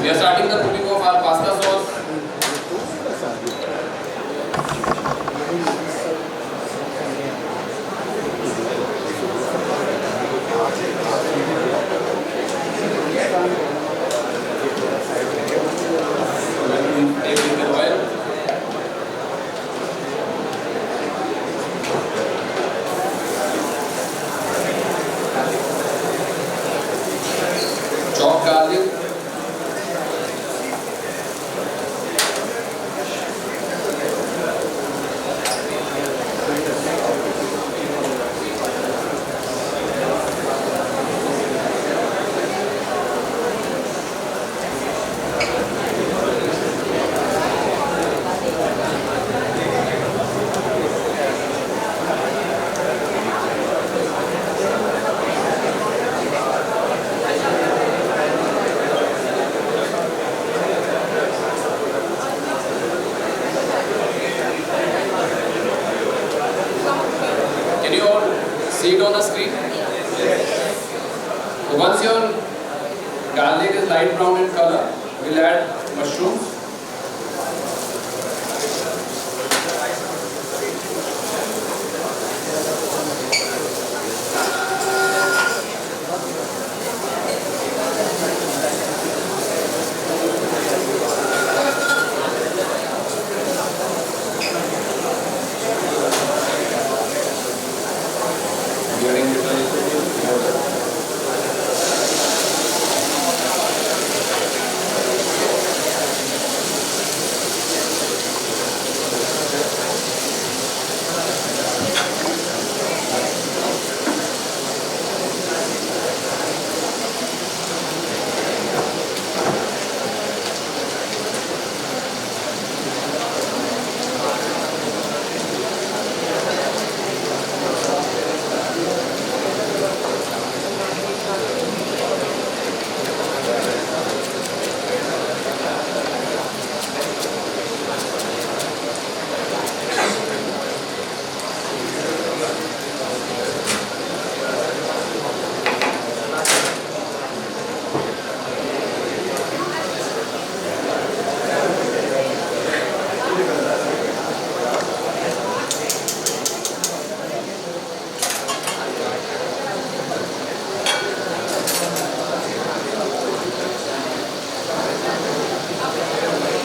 We are starting the cooking of our pasta sauce. Take it with oil. Chopped garlic. Can you all see it on the screen? So once your garlic is light brown in color, we'll add mushrooms.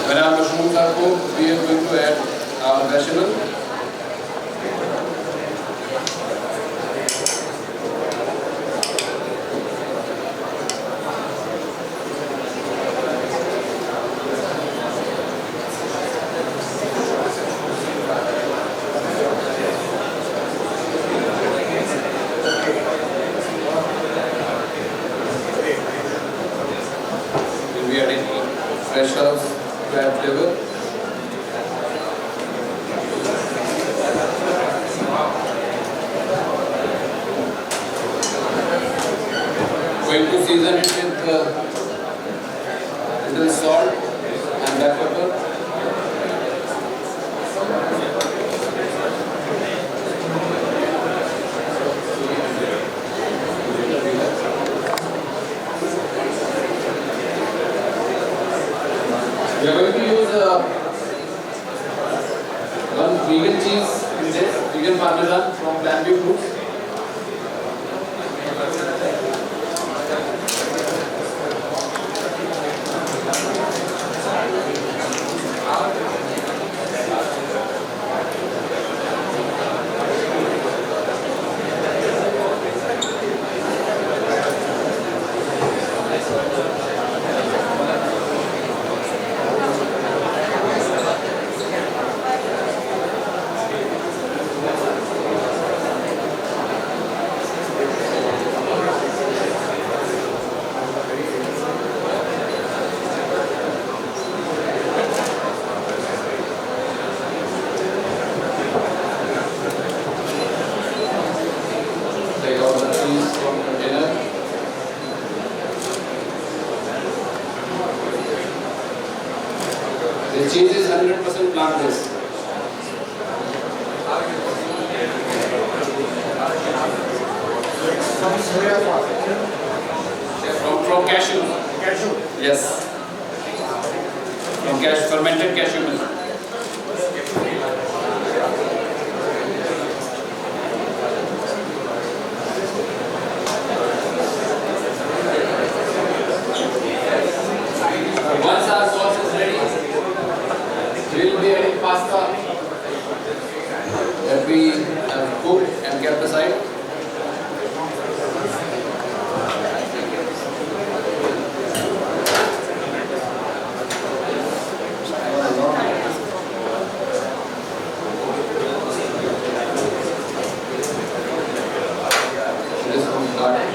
When our mushrooms are cooked, we are going to add our bechamel. We'll be adding fresh herbs to add flavor. Going to season it with little salt and black pepper. We are going to use one vegan cheese in this, vegan parmesan from Glanview Foods. Take out the cheese from the container. The cheese is 100% plant-based. From cashew. Cashew. Yes. From fermented cashew milk. Once our sauce is ready, we will be adding pasta that we have cooked and kept aside. This one started.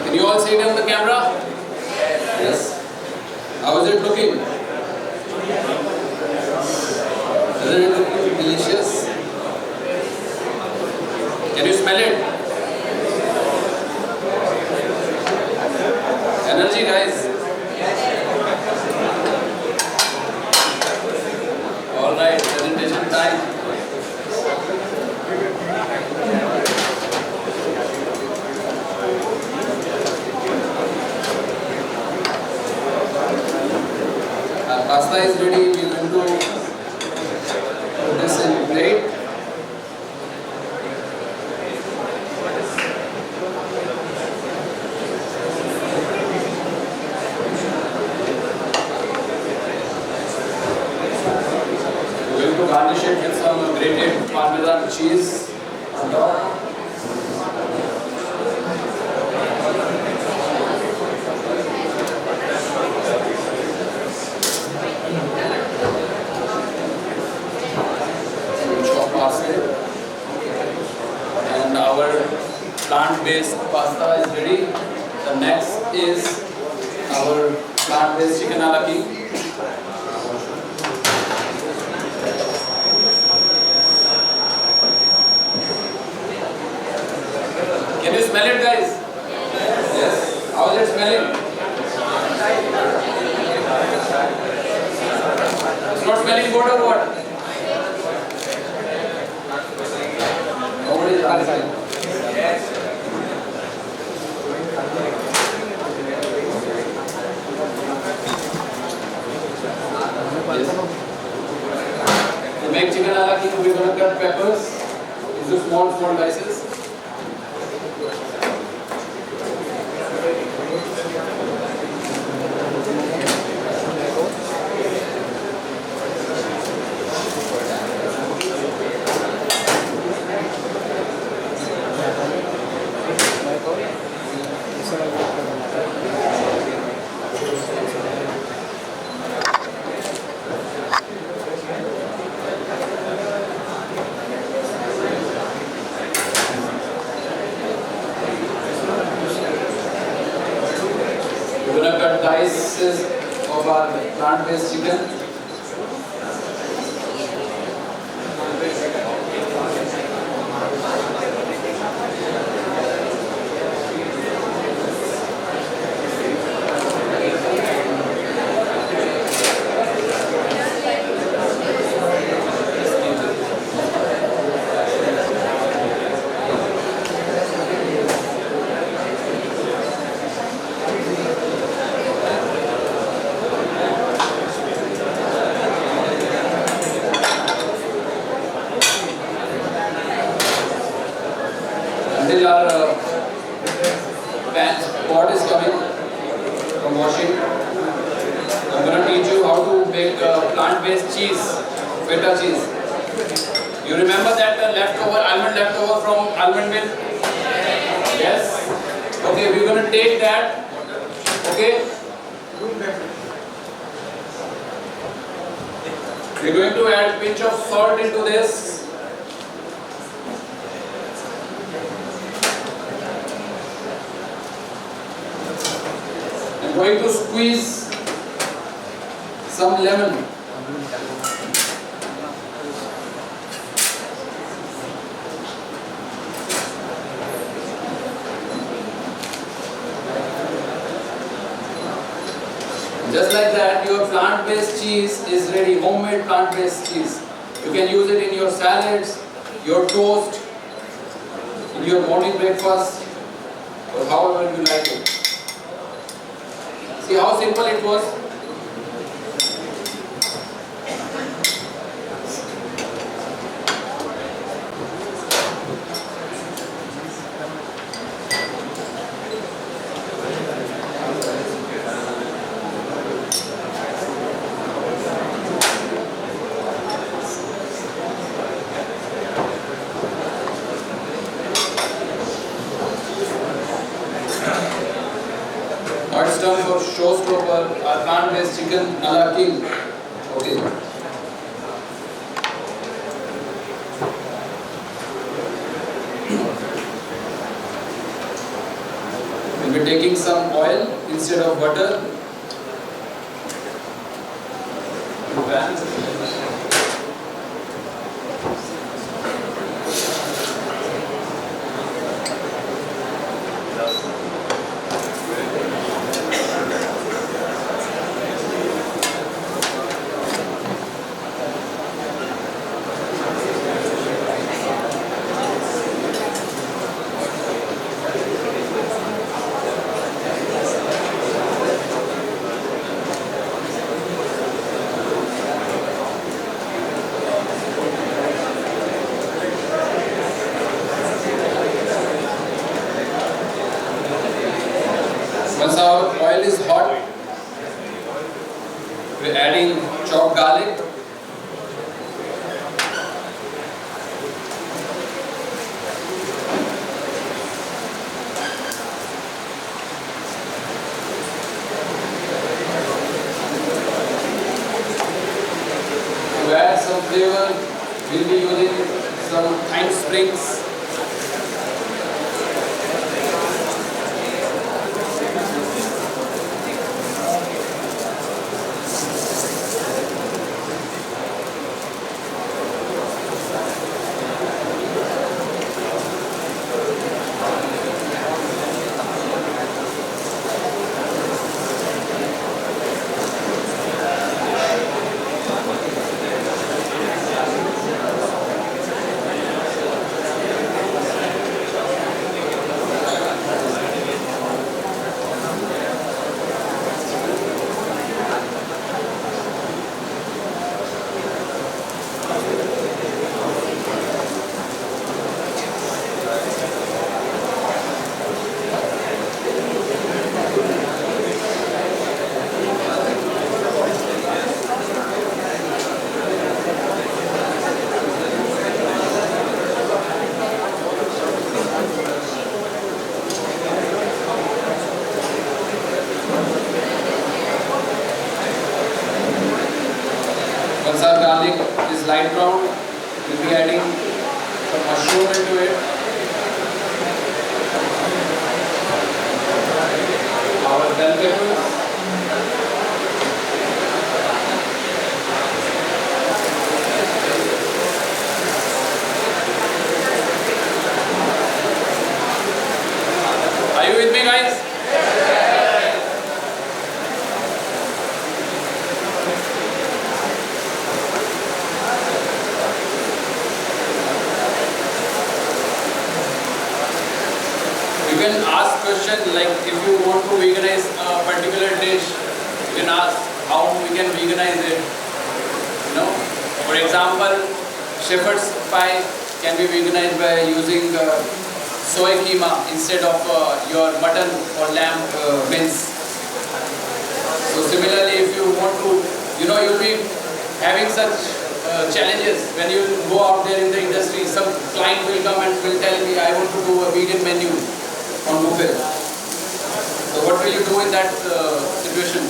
Can you all see it on the camera? Yes. How is it looking? Isn't it looking delicious? Can you smell it? Energy, guys. All right, presentation time. Pasta is ready. We are going to put this in plate. We are going to garnish it with some grated Parmesan cheese on top. Chopped parsley. And our plant-based pasta is ready. The next is our plant-based chicken ala king. Can you smell it, guys? Yes. How is it smelling? It's not smelling good or what? Nobody is answering. To make chicken ala king, we're going to cut peppers into small slices. We're going to cut dices of our plant-based chicken. cheese, feta cheese. You remember that almond leftover from almond milk? Yes? Okay, we're going to take that. Okay? We're going to add a pinch of salt into this. I'm going to squeeze some lemon. Just like that, your plant-based cheese is ready, homemade plant-based cheese. You can use it in your salads, your toast, in your morning breakfast, or however you like it. See how simple it was? Now it's time for showstopper, our plant-based chicken a la king. Okay. We'll be taking some oil instead of butter. Once our oil is hot, we're adding chopped garlic. To add some flavor, we'll be using some thyme sprigs. Once our garlic is light brown, we'll be adding some mushroom into it. Our bell peppers. Are you with me, guys? You can ask question like if you want to veganize a particular dish, you can ask how we can veganize it. You know, for example, shepherd's pie can be veganized by using soy keema instead of your mutton or lamb mince. So similarly, if you want to, you'll be having such challenges when you go out there in the industry. Some client will come and will tell me, I want to do a vegan menu on buffet. So what will you do in that situation?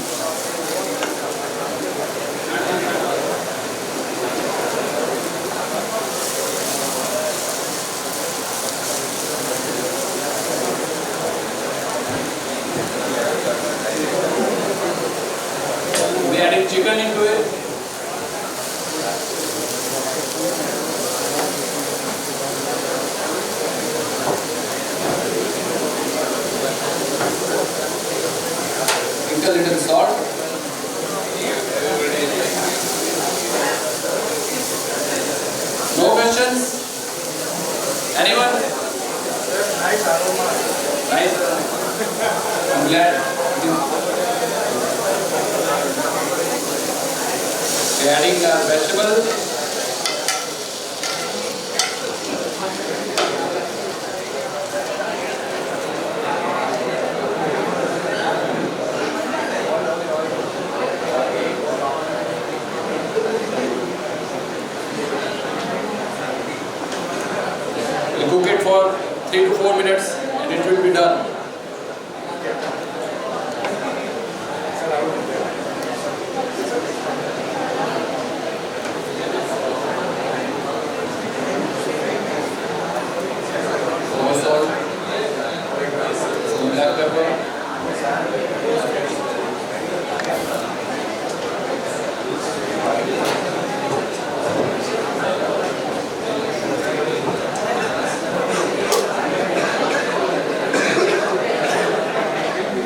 We adding chicken into it. Sprinkle little salt. No questions? Anyone? Nice aroma. Nice. I'm glad. We're adding vegetable. We'll cook it for 3 to 4 minutes and it will be done. More salt, some black pepper.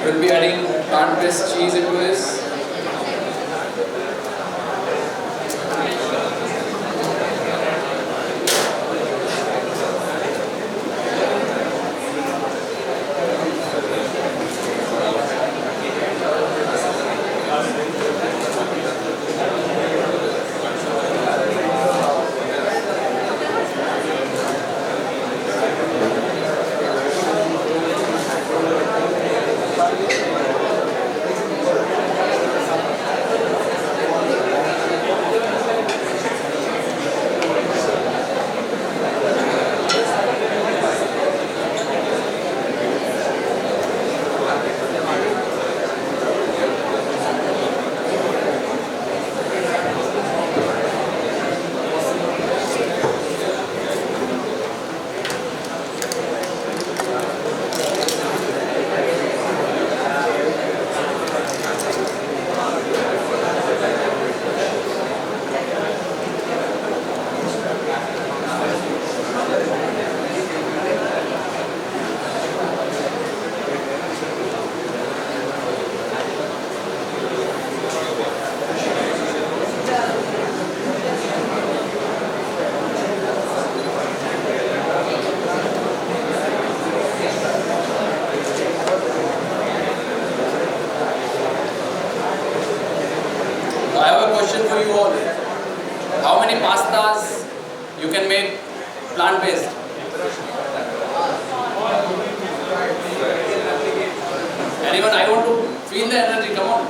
We'll be adding plant-based cheese into this. I have a question for you all. How many pastas you can make plant-based? Anyone? I want to feel the energy. Come on.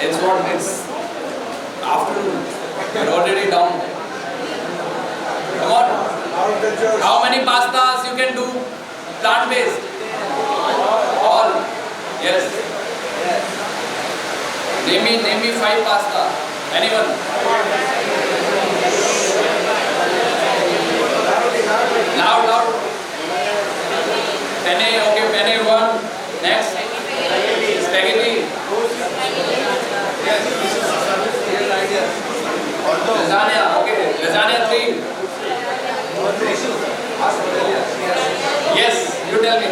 It's what? It's afternoon. You're already down. Come on. How many pastas you can do plant-based? All. Yes. Name me 5 pasta. Anyone? Loud. Penne, okay, penne 1. Next. Spaghetti. Lasagna, okay. Lasagna 3. Yes, you tell me.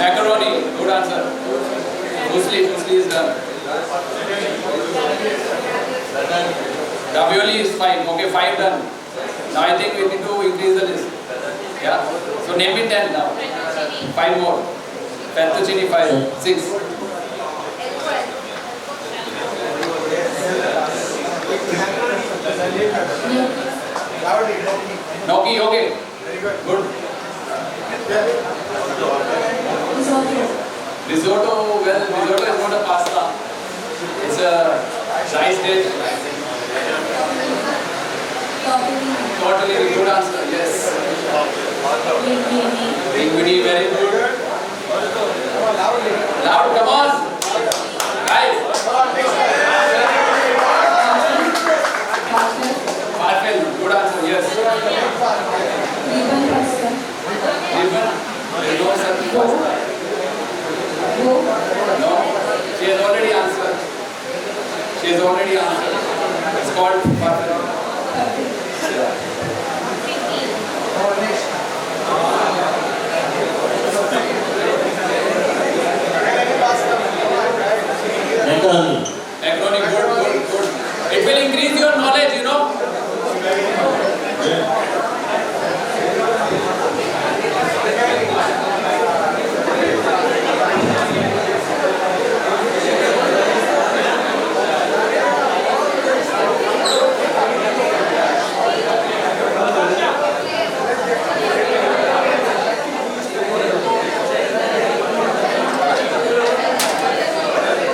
Macaroni, good answer. Muesli is done. Ravioli is fine. Okay, 5 done. Now I think we need to increase the list. Yeah. So name it 10 now. 5 more. Fettuccine 5, 6. Gnocchi, okay. Very good. Risotto, well, risotto is not a pasta. It's a rice dish. Totally good answer, yes. Linguine, very good. Loud, come on. Guys. Parfel, good answer, yes. Ribbon. There is no such pasta. No, she has already answered. It's called parfel. Macaroni, good. It will increase your knowledge, you know.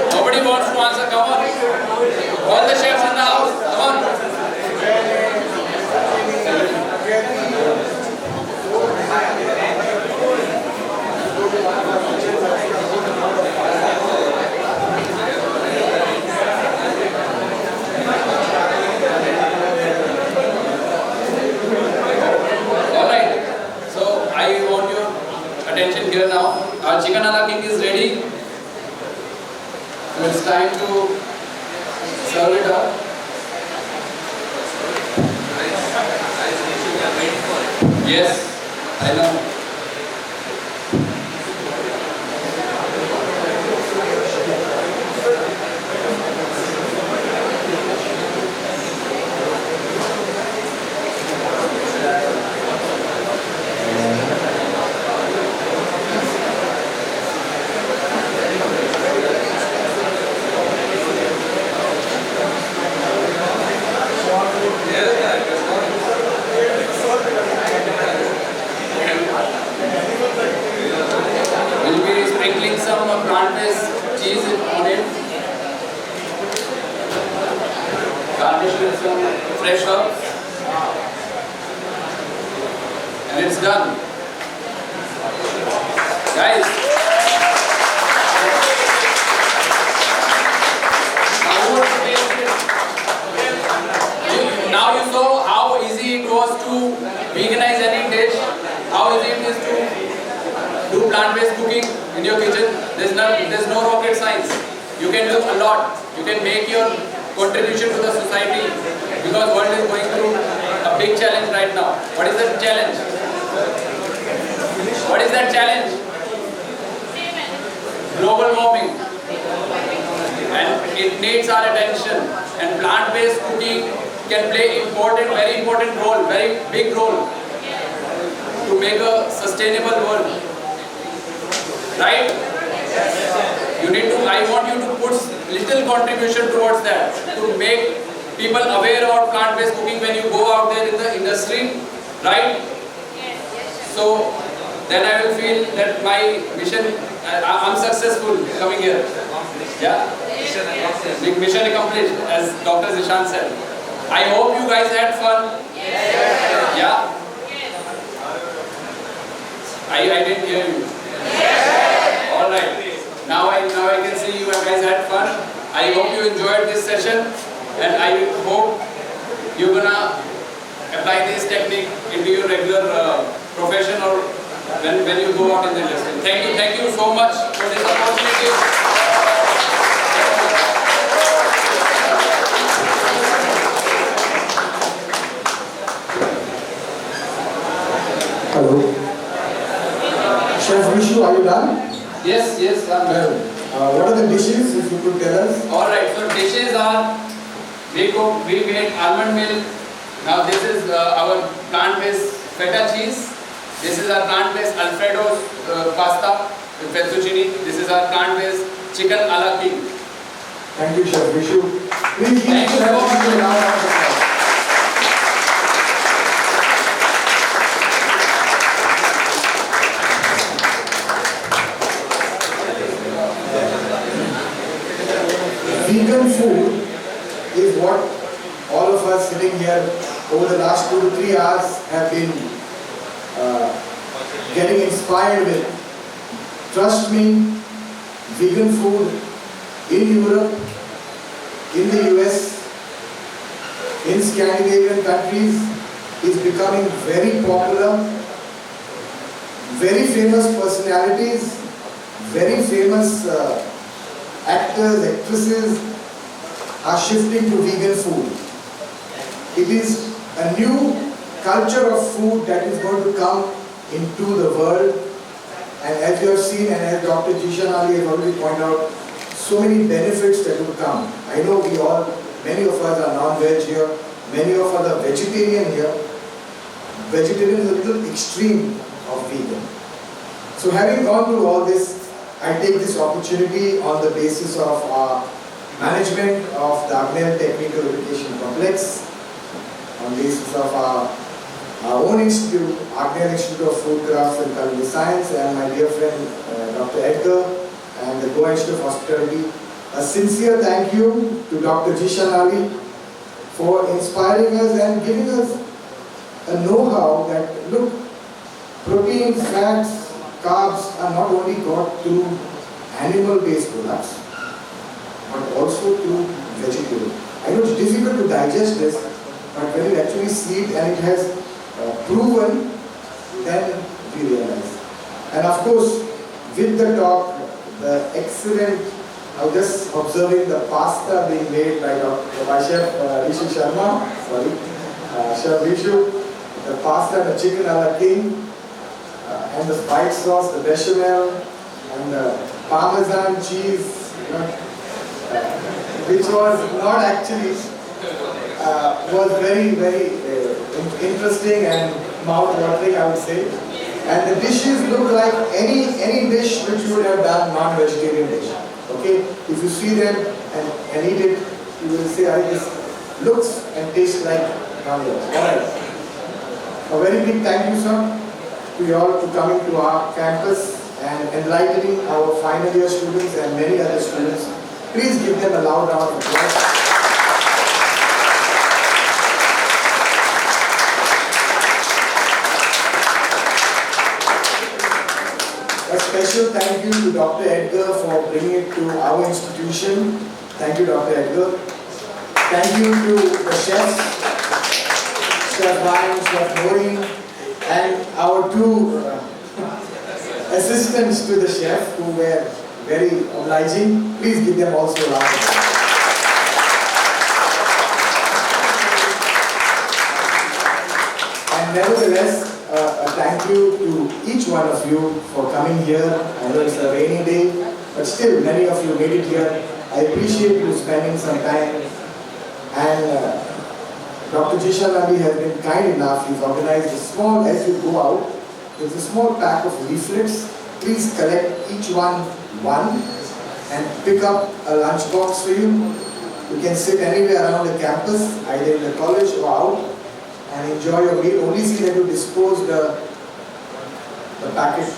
Nobody wants to answer, come on. All the chefs in the house, come on. Alright, so I want your attention here now. Our chicken ala king is ready. So it's time to serve it up. Yes, I know. We'll be sprinkling some plant-based cheese on it. Garnish with some fresh herbs. And it's done. Guys. Now you saw how easy it was to veganize any dish, how easy it is to do plant-based cooking in your kitchen. There's no rocket science. You can do a lot. You can make your contribution to the society because world is going through a big challenge right now. What is that challenge? What is that challenge? Global warming. And it needs our attention. And plant-based cooking can play very important role, very big role to make a sustainable world. Right? I want you to put little contribution towards that, to make people aware about plant-based cooking when you go out there in the industry, right? So then I will feel that my mission, I'm successful coming here. Yeah? Mission accomplished, as Dr. Zishan said. I hope you guys had fun. Yeah? I didn't hear you. Alright. Now I can see you guys had fun. I hope you enjoyed this session, and I hope you're gonna apply this technique into your regular profession or when you go out in the industry. Thank you so much for this opportunity. Hello. Chef Vishu, are you done? Yes, I'm done. What are the dishes, if you could tell us? Alright, so dishes are, we made almond milk. Now this is our plant-based feta cheese. This is our plant-based Alfredo pasta with fettuccine. This is our plant-based chicken ala king. Thank you, Chef Vishu. Please give Thank you Chef so much. Vishu a round of applause. over the last 2 to 3 hours have been getting inspired with. Trust me, vegan food in Europe, in the US, in Scandinavian countries is becoming very popular. Very famous personalities, very famous actors, actresses are shifting to vegan food. It is a new culture of food that is going to come into the world, and as you have seen and as Dr. Jishan Ali has already pointed out, so many benefits that will come. I know many of us are non-veg here, many of us are vegetarian here. Vegetarian is a little extreme of vegan. So having gone through all this, I take this opportunity on the basis of our management of the Agnel Technical Education Complex, on basis of our own institute, Agnel Institute of Food Crafts and Culinary Science, and my dear friend Dr. Edgar and the Goa Institute of Hospitality. A sincere thank you to Dr. Jishan Ali for inspiring us and giving us a know-how that, look, proteins, fats, carbs are not only got through animal-based products, but also through vegetable. I know it's difficult to digest this, but when you actually see it and it has proven, then we realize. And of course, with the talk, the excellent, I was just observing the pasta being made by Chef Rishu Sharma, Chef Rishu, the pasta and the chicken a la king, and the white sauce, the bechamel, and the parmesan cheese, which was not actually, was very, very interesting and mouth-watering, I would say. And the dishes look like any dish which you would have done, non-vegetarian dish. Okay? If you see them and eat it, you will say, this looks and tastes like non-veg. Alright. A very big thank you, sir, to you all for coming to our campus and enlightening our final year students and many other students. Please give them a loud round of applause. A special thank you to Dr. Edgar for bringing it to our institution. Thank you, Dr. Edgar. Thank you to the chefs, Chef Ryan, Chef Maureen, and our two assistants to the chef who were very obliging. Please give them also a round of applause. And nevertheless, a thank you to each one of you for coming here. I know it's a rainy day, but still many of you made it here. I appreciate you spending some time. And Dr. Jishan Ali has been kind enough. He's organized a small, as you go out, there's a small pack of leaflets. Please collect each one and pick up a lunch box for you. You can sit anywhere around the campus, either in the college or out, and enjoy your meal. Only see that you dispose the packet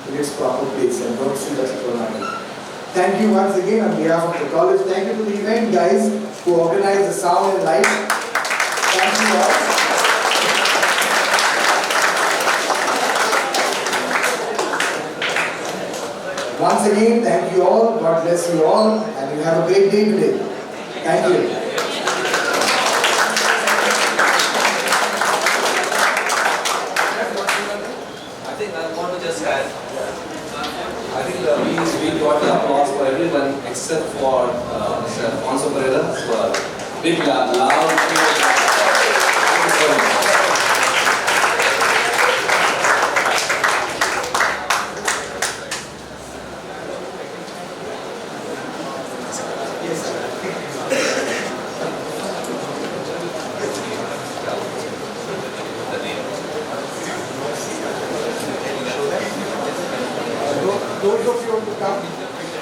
in its proper place and don't see that it will. Thank you once again on behalf of the college. Thank you to the event guys who organized the sound and light. Thank you all. Once again, thank you all. God bless you all, and you have a great day today. Thank you. I think I want to just add, I think we got the applause for everyone except for Mr. Alfonso Pereira. So big loud cheers. Thank you so much. Those of you who want to come,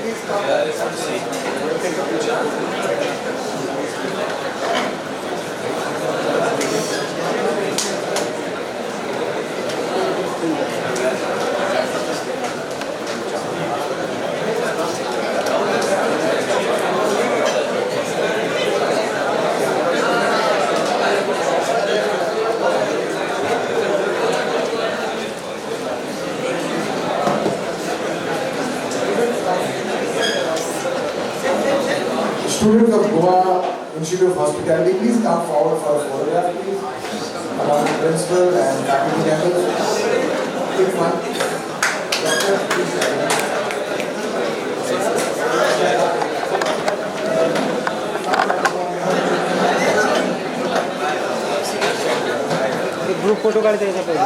please come. Yeah, it's actually. We'll take a picture. students of Goa Institute of Hospitality, please come forward for a photograph, please. Along with principal and faculty members. Take one. Doctor, please. Group photo काढता येतं पहिले